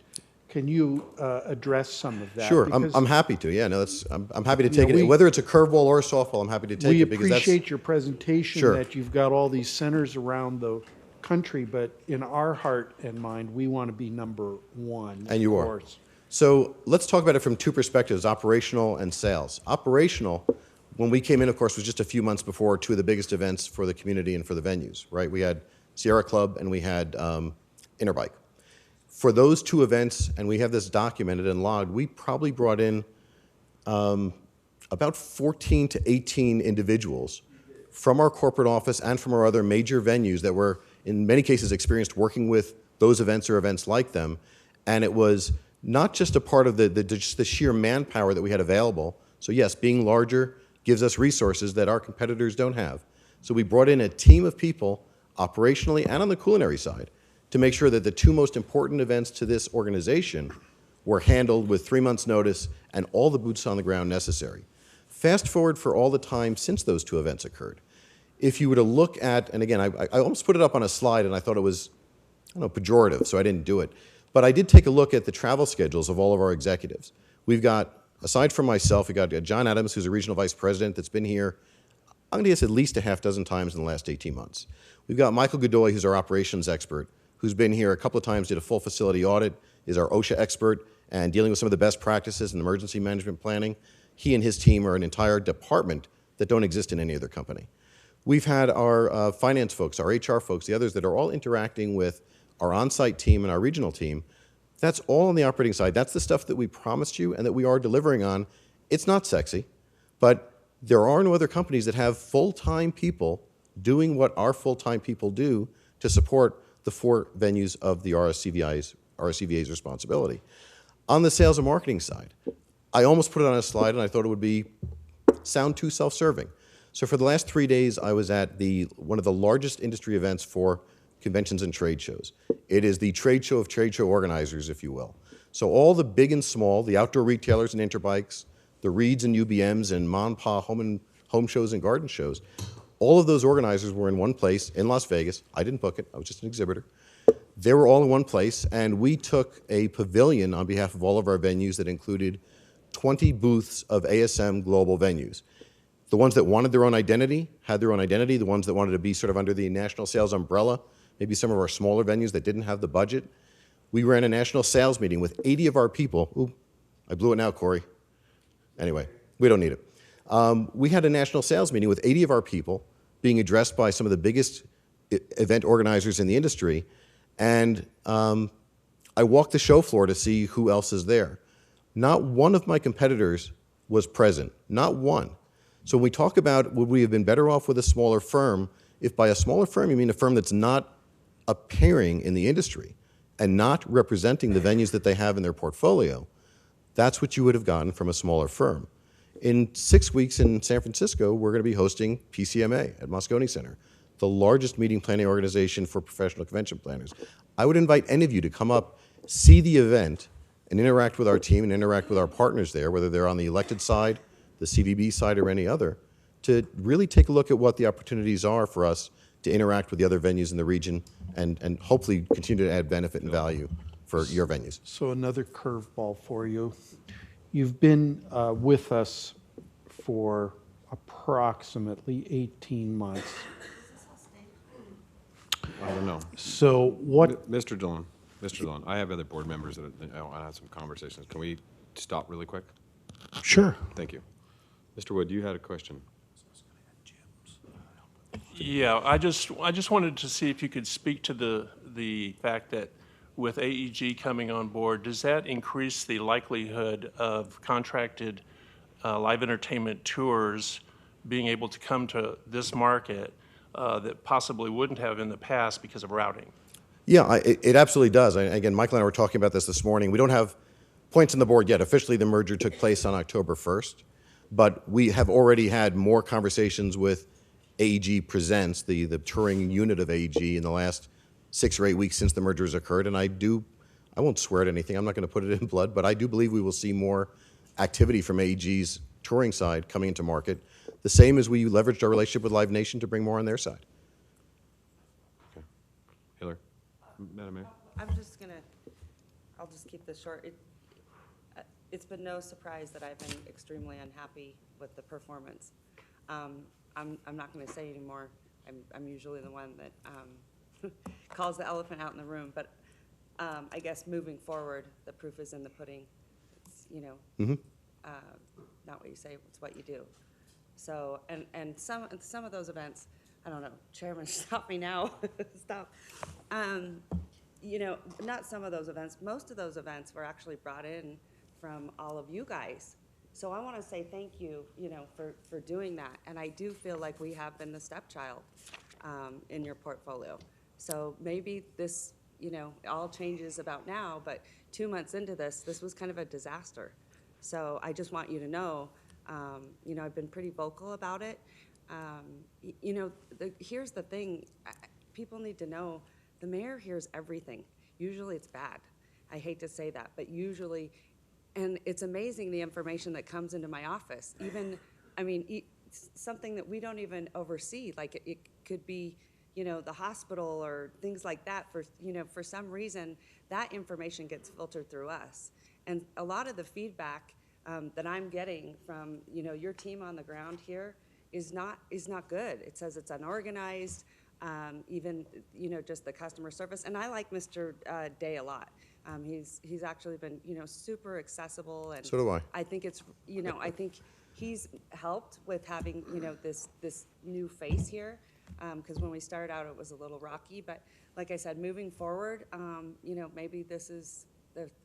can you address some of that? Sure, Because I'm happy to. Yeah, no, I'm happy to take know, it. Whether it's a curveball or a softball, I'm happy to take we it because that's. appreciate your presentation, Sure. that you've got all these centers around the country, but in our heart and mind, we want to be number one. And you of are. course. So let's talk about it from two perspectives, operational and sales. Operational, when we came in, of course, was just a few months before two of the biggest events for the community and for the venues, right? We had Sierra Club and we had Interbike. For those two events, and we have this documented and logged, we probably brought in about 14 to 18 individuals from our corporate office and from our other major venues that were, in many cases, experienced working with those events or events like them. And it was not just a part of just the sheer manpower that we had available. So yes, being larger gives us resources that our competitors don't have. So we brought in a team of people, operationally and on the culinary side, to make sure that the two most important events to this organization were handled with 3 months' notice and all the boots on the ground necessary. Fast forward for all the time since those two events occurred. If you were to look at, and again, I almost put it up on a slide and I thought it was, I don't know, pejorative, so I didn't do it. But I did take a look at the travel schedules of all of our executives. We've got, aside from myself, we've got John Adams, who's a regional vice president that's been here, I'm going to guess at least a half dozen times in the last 18 months. We've got Michael Godoy, who's our operations expert, who's been here a couple of times, did a full facility audit, is our OSHA expert, and dealing with some of the best practices in emergency management planning. He and his team are an entire department that don't exist in any other company. We've had our finance folks, our HR folks, the others that are all interacting with our on-site team and our regional team. That's all on the operating side. That's the stuff that we promised you and that we are delivering on. It's not sexy, but there are no other companies that have full-time people doing what our full-time people do to support the 4 venues of the RSCVA's responsibility. On the sales and marketing side, I almost put it on a slide and I thought it would sound too self-serving. So for the last 3 days, I was at one of the largest industry events for conventions and trade shows. It is the trade show of trade show organizers, if you will. So all the big and small, the outdoor retailers and Interbikes, the Reeds and UBMs and Ma home shows and garden shows, all of those organizers were in one place in Las Vegas. I didn't book it, I was just an exhibitor. They were all in one place, and we took a pavilion on behalf of all of our venues that included 20 booths of ASM global venues. The ones that wanted their own identity had their own identity. The ones that wanted to be sort of under the national sales umbrella, maybe some of our smaller venues that didn't have the budget. We ran a national sales meeting with 80 of our people. Ooh, I blew it now, Corey. Anyway, we don't need it. We had a national sales meeting with 80 of our people being addressed by some of the biggest event organizers in the industry. And I walked the show floor to see who else is there. Not one of my competitors was present, not one. So when we talk about would we have been better off with a smaller firm, if by a smaller firm you mean a firm that's not appearing in the industry and not representing the venues that they have in their portfolio, that's what you would have gotten from a smaller firm. In 6 weeks in San Francisco, we're going to be hosting PCMA at Moscone Center, the largest meeting planning organization for professional convention planners. I would invite any of you to come up, see the event, and interact with our team and interact with our partners there, whether they're on the elected side, the CVB side, or any other, to really take a look at what the opportunities are for us to interact with the other venues in the region and hopefully continue to add benefit and value for your venues. So another curveball for you. You've been with us for approximately 18 months. I don't know. So what? Mr. Dillon, I have other board members that I want to have some conversations. Can we stop really quick? Sure. Thank you. Mr. Wood, you had a question. Yeah, I just wanted to see if you could speak to the fact that with AEG coming on board, does that increase the likelihood of contracted live entertainment tours being able to come to this market that possibly wouldn't have in the past because of routing? Yeah, it absolutely does. Again, Michael and I were talking about this morning. We don't have points on the board yet. Officially, the merger took place on October 1st, but we have already had more conversations with AEG Presents, the touring unit of AEG, in the last 6 or 8 weeks since the merger has occurred. And I won't swear at anything. I'm not going to put it in blood, but I do believe we will see more activity from AEG's touring side coming into market, the same as we leveraged our relationship with Live Nation to bring more on their side. Okay. Hillary? Madam Mayor? I'm just going to, I'll just keep this short. It's been no surprise that I've been extremely unhappy with the performance. I'm not going to say anymore. I'm usually the one that calls the elephant out in the room, but I guess moving forward, the proof is in the pudding. It's, not what you say, it's what you do. So, and some of those events, I don't know, Chairman, stop me now, stop. Not some of those events, most of those events were actually brought in from all of you guys. So I want to say thank you, for doing that. And I do feel like we have been the stepchild in your portfolio. So maybe this, all changes about now, but 2 months into this was kind of a disaster. So I just want you to know, I've been pretty vocal about it. Here's the thing, people need to know, the mayor hears everything. Usually it's bad. I hate to say that, but usually, and it's amazing the information that comes into my office. Even, something that we don't even oversee, like it could be, the hospital or things like that. For some reason, that information gets filtered through us. And a lot of the feedback that I'm getting from, your team on the ground here is not good. It says it's unorganized, even, just the customer service. And I like Mr. Day a lot. He's actually been, super accessible. And So do I. I think it's, I think he's helped with having, this new face here. Because when we started out, it was a little rocky. But like I said, moving forward, maybe this is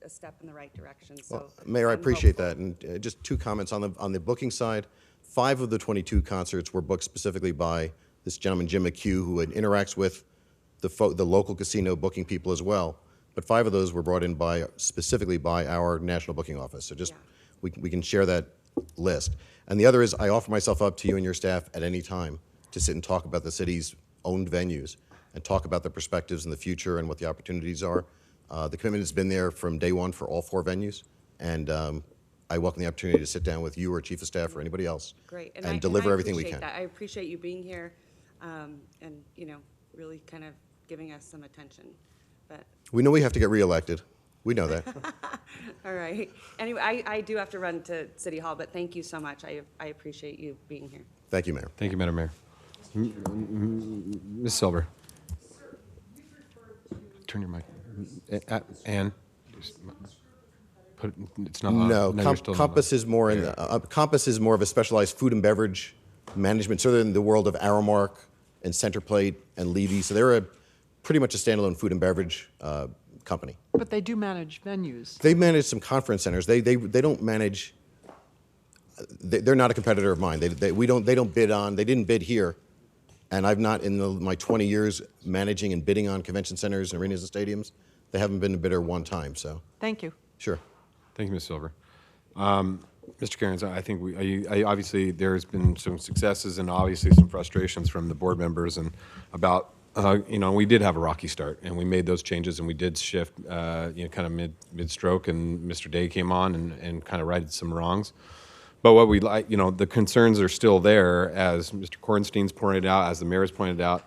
a step in the right direction. So, Well, Mayor, I appreciate that. And just 2 comments on the booking side. 5 of the 22 concerts were booked specifically by this gentleman, Jim McHugh, who interacts with the local casino booking people as well. But 5 of those were brought in specifically by our national booking office. So just we can share that list. And the other is I offer myself up to you and your staff at any time to sit and talk about the city's owned venues and talk about the perspectives in the future and what the opportunities are. The commitment has been there from day one for all 4 venues, and I welcome the opportunity to sit down with you or chief of staff or anybody else great. and deliver everything we can. That. I appreciate you being here and, really kind of giving us some attention. But We know we have to get reelected. We know that. all right. Anyway, I do have to run to City Hall, but thank you so much. I appreciate you being here. Thank you, Mayor. Thank you, Madam Mayor. Ms. Silver. Turn your mic. Ann, it's not on. No, you're still not Compass on. is more in the, Compass is more of a specialized food and beverage management, sort of in the world of Aramark and Centerplate and Levy. So they're pretty much a standalone food and beverage company. But they do manage venues. They manage some conference centers. They don't manage. They're not a competitor of mine. They don't bid on. They didn't bid here, and I've not in my 20 years managing and bidding on convention centers and arenas and stadiums. They haven't been a bidder one time. So Thank you. sure. Thank you, Ms. Silver. Mr. Cairns, I think obviously there's been some successes and obviously some frustrations from the board members and about, we did have a rocky start and we made those changes and we did shift, kind of mid-stroke and Mr. Day came on and kind of righted some wrongs. But what we like, the concerns are still there, as Mr. Kornstein's pointed out, as the mayor's pointed out,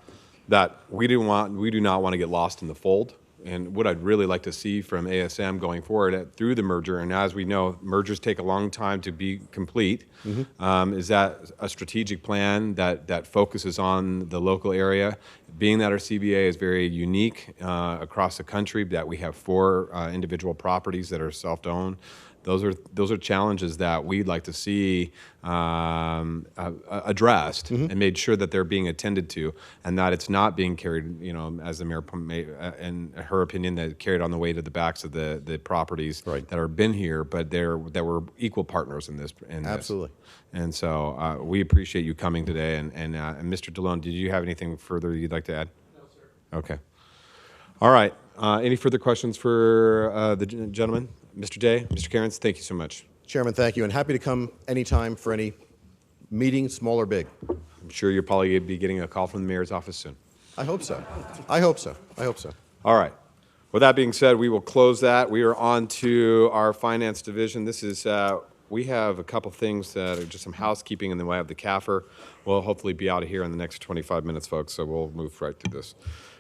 that we do not want to get lost in the fold. And what I'd really like to see from ASM going forward through the merger, and as we know, mergers take a long time to be complete, is that a strategic plan that focuses on the local area, being that our CVA is very unique across the country, that we have 4 individual properties that are self-owned. Those are challenges that we'd like to see addressed and made sure that they're being attended to, and that it's not being carried, as the mayor made, in her opinion, that carried on the weight of the backs of the properties that have been here, but that we're equal partners in this. Absolutely. And so we appreciate you coming today. And Mr. DeLone, did you have anything further you'd like to add? No, sir. Okay. All right. Any further questions for the gentleman? Mr. Day, Mr. Cairns, thank you so much. Chairman, thank you, and happy to come anytime for any meeting, small or big. I'm sure you'll probably be getting a call from the mayor's office soon. I hope so. I hope so. I hope so. All right. With that being said, we will close that. We are on to our finance division. This is, we have a couple things that are just some housekeeping, and then we'll have the CAFR. We'll hopefully be out of here in the next 25 minutes, folks, so we'll move right through this.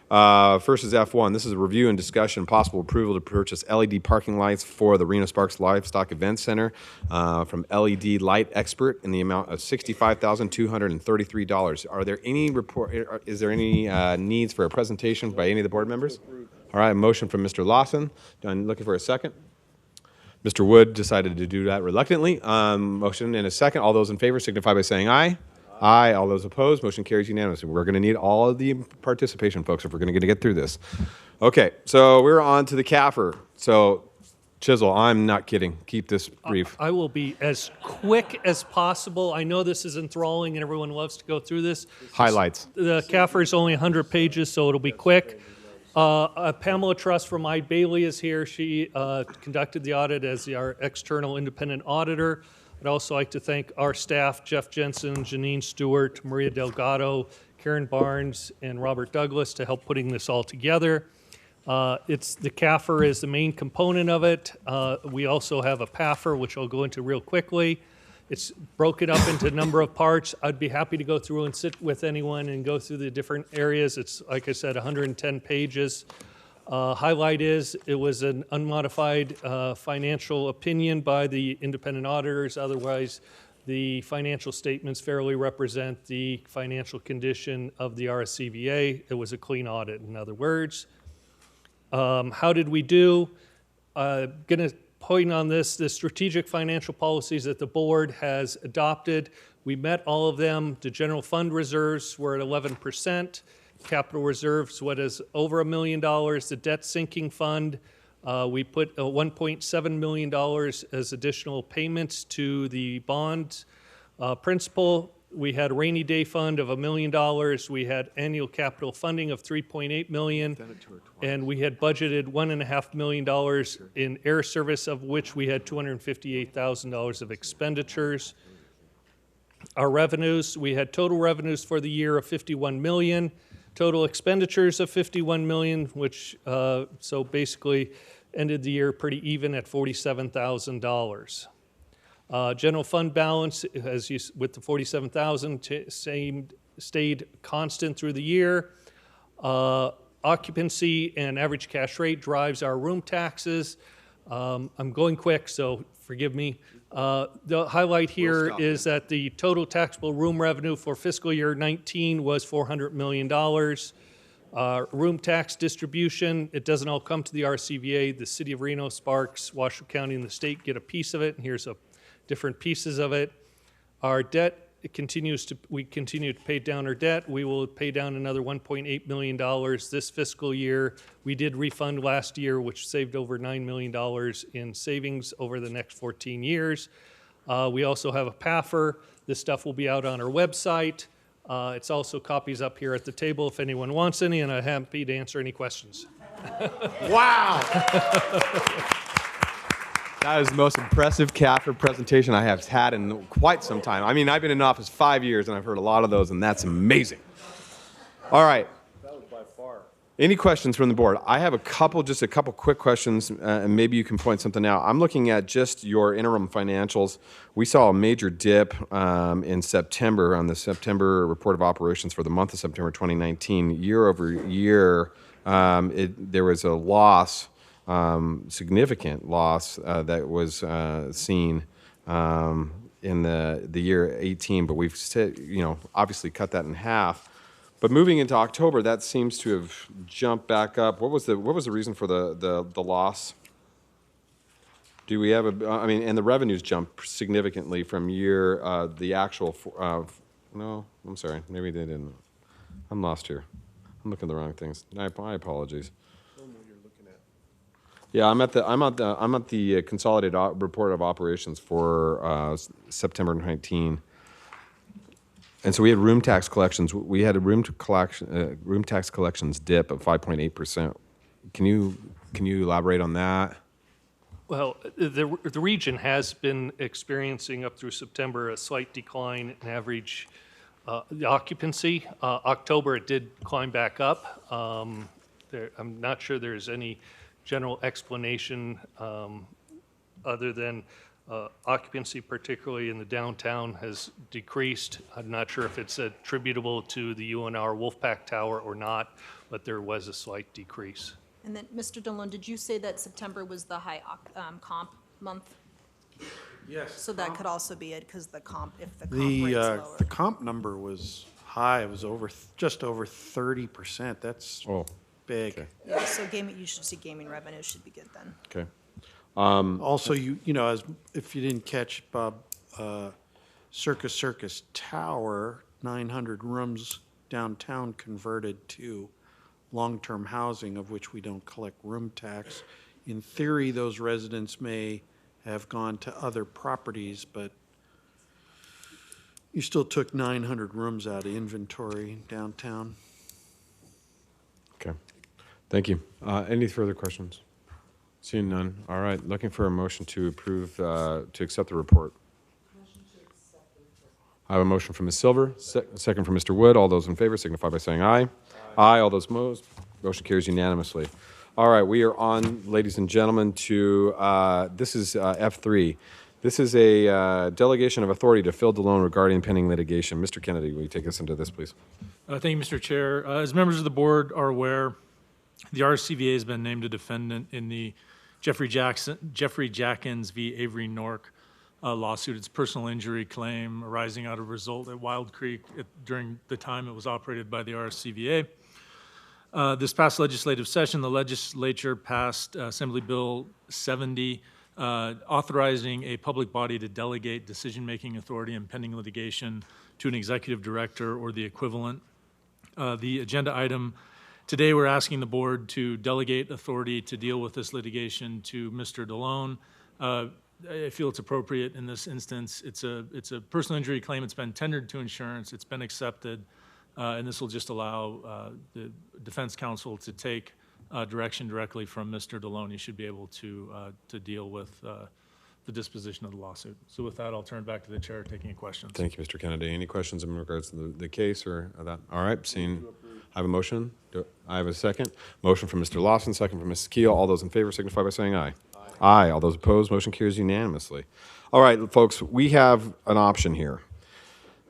First is F1. This is a review and discussion, possible approval to purchase LED parking lights for the Reno Sparks Livestock Event Center from LED Light Expert in the amount of $65,233. Are there any is there any needs for a presentation by any of the board members? All right, a motion from Mr. Lawson. I'm looking for a second. Mr. Wood decided to do that reluctantly. Motion and a second. All those in favor signify by saying aye. Aye. All those opposed, motion carries unanimously. We're going to need all of the participation, folks, if we're going to get through this. Okay, so we're on to the CAFR. So, Chisel, I'm not kidding. Keep this brief. I will be as quick as possible. I know this is enthralling and everyone loves to go through this. Highlights. The CAFR is only 100 pages, so it'll be quick. Pamela Truss from Eide Bailey is here. She conducted the audit as our external independent auditor. I'd also like to thank our staff, Jeff Jensen, Janine Stewart, Maria Delgado, Karen Barnes, and Robert Douglas to help putting this all together. The CAFR is the main component of it. We also have a PAFR, which I'll go into real quickly. It's broken up into a number of parts. I'd be happy to go through and sit with anyone and go through the different areas. It's, like I said, 110 pages. Highlight is it was an unmodified financial opinion by the independent auditors. Otherwise, the financial statements fairly represent the financial condition of the RSCVA. It was a clean audit, in other words. How did we do? Going to point on this, the strategic financial policies that the board has adopted. We met all of them. The general fund reserves were at 11%. Capital reserves, what is over $1 million. The debt sinking fund, we put $1.7 million as additional payments to the bond principal. We had a rainy day fund of $1 million. We had annual capital funding of $3.8 million, and we had budgeted $1.5 million in air service, of which we had $258,000 of expenditures. Our revenues, we had total revenues for the year of $51 million. Total expenditures of $51 million, which so basically ended the year pretty even at $47,000. General fund balance, with the $47,000, stayed constant through the year. Occupancy and average cash rate drives our room taxes. I'm going quick, so forgive me. The highlight here is that the total taxable room revenue for fiscal year 19 was $400 million. Room tax distribution, it doesn't all come to the RSCVA. The city of Reno, Sparks, Washoe County, and the state get a piece of it, and here's different pieces of it. Our debt, we continue to pay down our debt. We will pay down another $1.8 million this fiscal year. We did refund last year, which saved over $9 million in savings over the next 14 years. We also have a PAFR. This stuff will be out on our website. It's also copies up here at the table if anyone wants any, and I'm happy to answer any questions. Wow! That is the most impressive CAFR presentation I have had in quite some time. I mean, I've been in office 5 years, and I've heard a lot of those, and that's amazing. All right. That was by far. Any questions from the board? I have just a couple quick questions, and maybe you can point something out. I'm looking at just your interim financials. We saw a major dip in September on the September report of operations for the month of September 2019. Year over year, there was a loss. Significant loss that was seen in the year 18, but we've obviously cut that in half. But moving into October, that seems to have jumped back up. What was the reason for the loss? Do we have and the revenues jumped significantly from the actual. No, I'm sorry, maybe they didn't. I'm lost here. I'm looking at the wrong things. My apologies. Yeah, I'm at the consolidated report of operations for September 19, and so we had room tax collections. We had a room tax collections dip of 5.8%. Can you elaborate on that? Well, the region has been experiencing up through September a slight decline in average occupancy. October it did climb back up. I'm not sure there's any general explanation other than occupancy, particularly in the downtown, has decreased. I'm not sure if it's attributable to the UNR Wolfpack Tower or not. but there was a slight decrease. And then, Mr. Delone, did you say that September was the high comp month? Yes. So that could also be it, because the comp, if the comp The, rate's lower. the comp number was high. It was just over 30%. That's big. Yeah, so gaming, you should see gaming revenue should be good then. Okay. Also, as if you didn't catch, Bob, Circus Tower, 900 rooms downtown converted to long-term housing, of which we don't collect room tax. In theory, those residents may have gone to other properties, but you still took 900 rooms out of inventory downtown. Okay. Thank you. Any further questions? Seeing none. All right. Looking for a motion to approve, to accept the report. I have a motion from Ms. Silver, second from Mr. Wood. All those in favor signify by saying aye. Aye. All those opposed. Motion carries unanimously. All right. We are on, ladies and gentlemen, to, this is F3. This is a delegation of authority to Phil DeLone regarding pending litigation. Mr. Kennedy, will you take us into this, please? Thank you, Mr. Chair. As members of the board are aware, the RSCVA has been named a defendant in the Jeffrey Jackins v. Avery Nork lawsuit. It's a personal injury claim arising out of a result at Wild Creek during the time it was operated by the RSCVA. This past legislative session, the legislature passed Assembly Bill 70, authorizing a public body to delegate decision-making authority in pending litigation to an executive director or the equivalent. The agenda item today, we're asking the board to delegate authority to deal with this litigation to Mr. DeLone. I feel it's appropriate in this instance. It's a personal injury claim. It's been tendered to insurance. It's been accepted. And this will just allow the defense counsel to take direction directly from Mr. DeLone. He should be able to deal with the disposition of the lawsuit. So with that, I'll turn it back to the chair, taking any questions. Thank you, Mr. Kennedy. Any questions in regards to the case or that? All right, seeing, I have a motion. I have a second. Motion from Mr. Lawson, second from Mrs. Keel. All those in favor signify by saying aye. Aye. All those opposed, motion carries unanimously. All right, folks, we have an option here.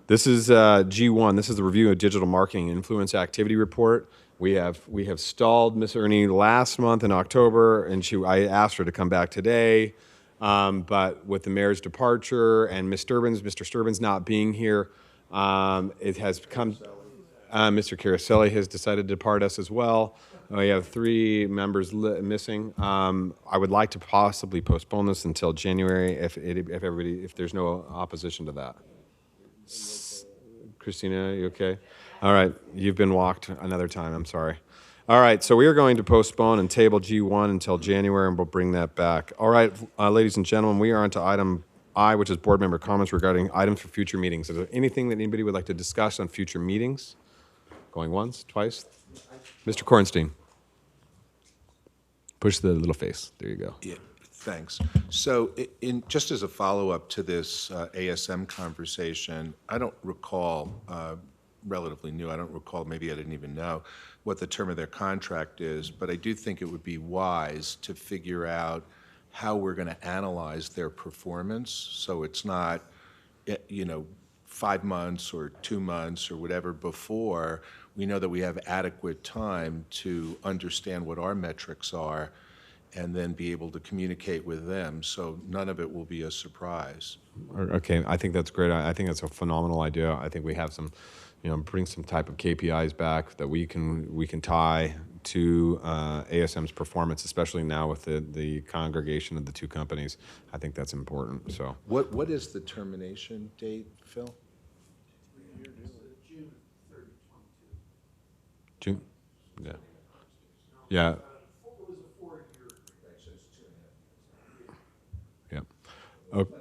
This is G1. This is the review of digital marketing influence activity report. We have stalled Miss Ernie last month in October, and I asked her to come back today. But with the mayor's departure and Mr. Sturbins not being here, it has come. Mr. Caraselli has decided to depart us as well. We have 3 members missing. I would like to possibly postpone this until January if there's no opposition to that. Christina, you okay? All right, you've been walked another time. I'm sorry. All right, so we are going to postpone and table G1 until January, and we'll bring that back. All right, ladies and gentlemen, we are on to item I, which is board member comments regarding items for future meetings. Is there anything that anybody would like to discuss on future meetings? Going once, twice? Mr. Kornstein. Push the little face. There you go. Yeah, thanks. So just as a follow-up to this ASM conversation, I don't recall, relatively new, I don't recall, maybe I didn't even know what the term of their contract is, but I do think it would be wise to figure out how we're going to analyze their performance so it's not, 5 months or 2 months or whatever before we know that we have adequate time to understand what our metrics are and then be able to communicate with them, so none of it will be a surprise. Okay, I think that's great. I think that's a phenomenal idea. I think we have some, bring some type of KPIs back that we can tie to ASM's performance, especially now with the congregation of the 2 companies. I think that's important. So, what is the termination date, Phil? June. Yeah. Yeah. Yeah. Okay.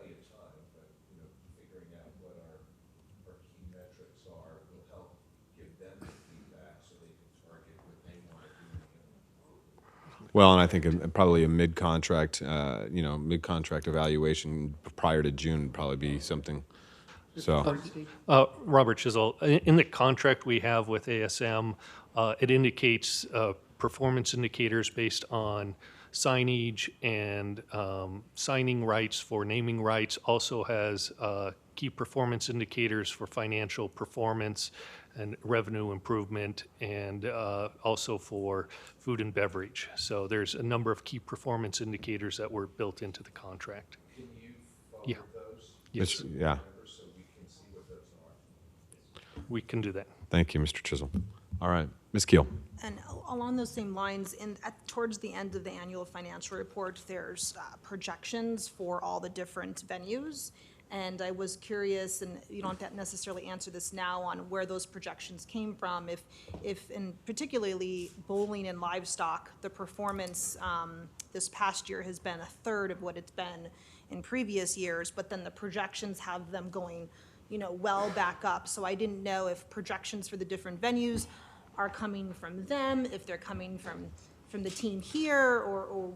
Well, and I think probably a mid-contract, mid-contract evaluation prior to June would probably be something. So, Robert Chisel, in the contract we have with ASM, it indicates performance indicators based on signage and signing rights for naming rights. Also has key performance indicators for financial performance and revenue improvement, and also for food and beverage. So there's a number of key performance indicators that were built into the contract. Can you Yeah. forward those? Yes. Yeah. So we can see what those are. We can do that. Thank you, Mr. Chisholm. All right, Ms. Keel. And along those same lines, towards the end of the annual financial report, there's projections for all the different venues. And I was curious, and you don't have to necessarily answer this now, on where those projections came from. If in particularly bowling and livestock, the performance this past year has been a third of what it's been in previous years, but then the projections have them going, well back up. So I didn't know if projections for the different venues are coming from them, if they're coming from the team here, or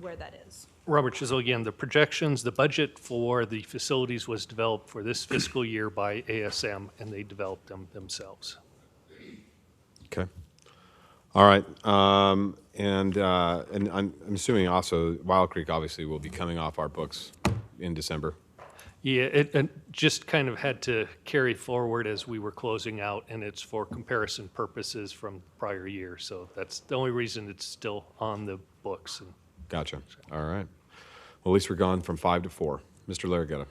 where that is. Robert Chisel again. The projections, the budget for the facilities was developed for this fiscal year by ASM, and they developed them themselves. Okay. All right. And I'm assuming also Wild Creek obviously will be coming off our books in December. Yeah, it just kind of had to carry forward as we were closing out, and it's for comparison purposes from the prior year. So that's the only reason it's still on the books. Gotcha. All right. Well, at least we're gone from 5 to 4. Mr. Larragetta.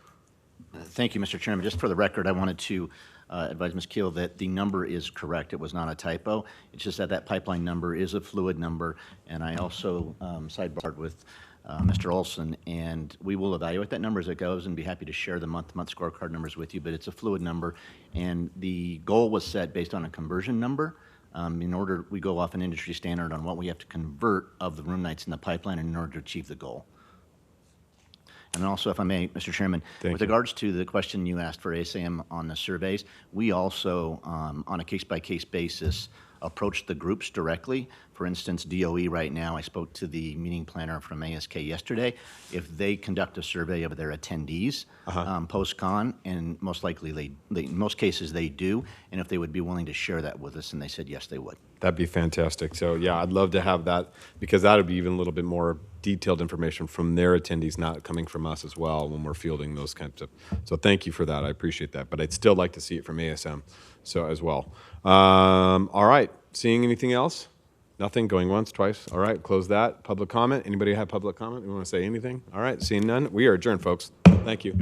Thank you, Mr. Chairman. Just for the record, I wanted to advise Ms. Keel that the number is correct. It was not a typo. It's just that pipeline number is a fluid number, and I also sidebarred with Mr. Olson, and we will evaluate that number as it goes and be happy to share the month-to-month scorecard numbers with you, but it's a fluid number, and the goal was set based on a conversion number. In order, we go off an industry standard on what we have to convert of the room nights in the pipeline in order to achieve the goal. And then also, if I may, Mr. Chairman, with regards to the question you asked for ASAM on the surveys, we also, on a case-by-case basis, approach the groups directly. For instance, DOE right now, I spoke to the meeting planner from ASK yesterday. If they conduct a survey of their attendees post-con, and most likely in most cases they do, and if they would be willing to share that with us, and they said yes, they would. That'd be fantastic. So yeah, I'd love to have that, because that would be even a little bit more detailed information from their attendees, not coming from us as well when we're fielding those kinds of. So thank you for that. I appreciate that. But I'd still like to see it from ASM so as well. All right. Seeing anything else? Nothing? Going once, twice? All right. Close that. Public comment? Anybody have public comment? You want to say anything? All right. Seeing none? We are adjourned, folks. Thank you.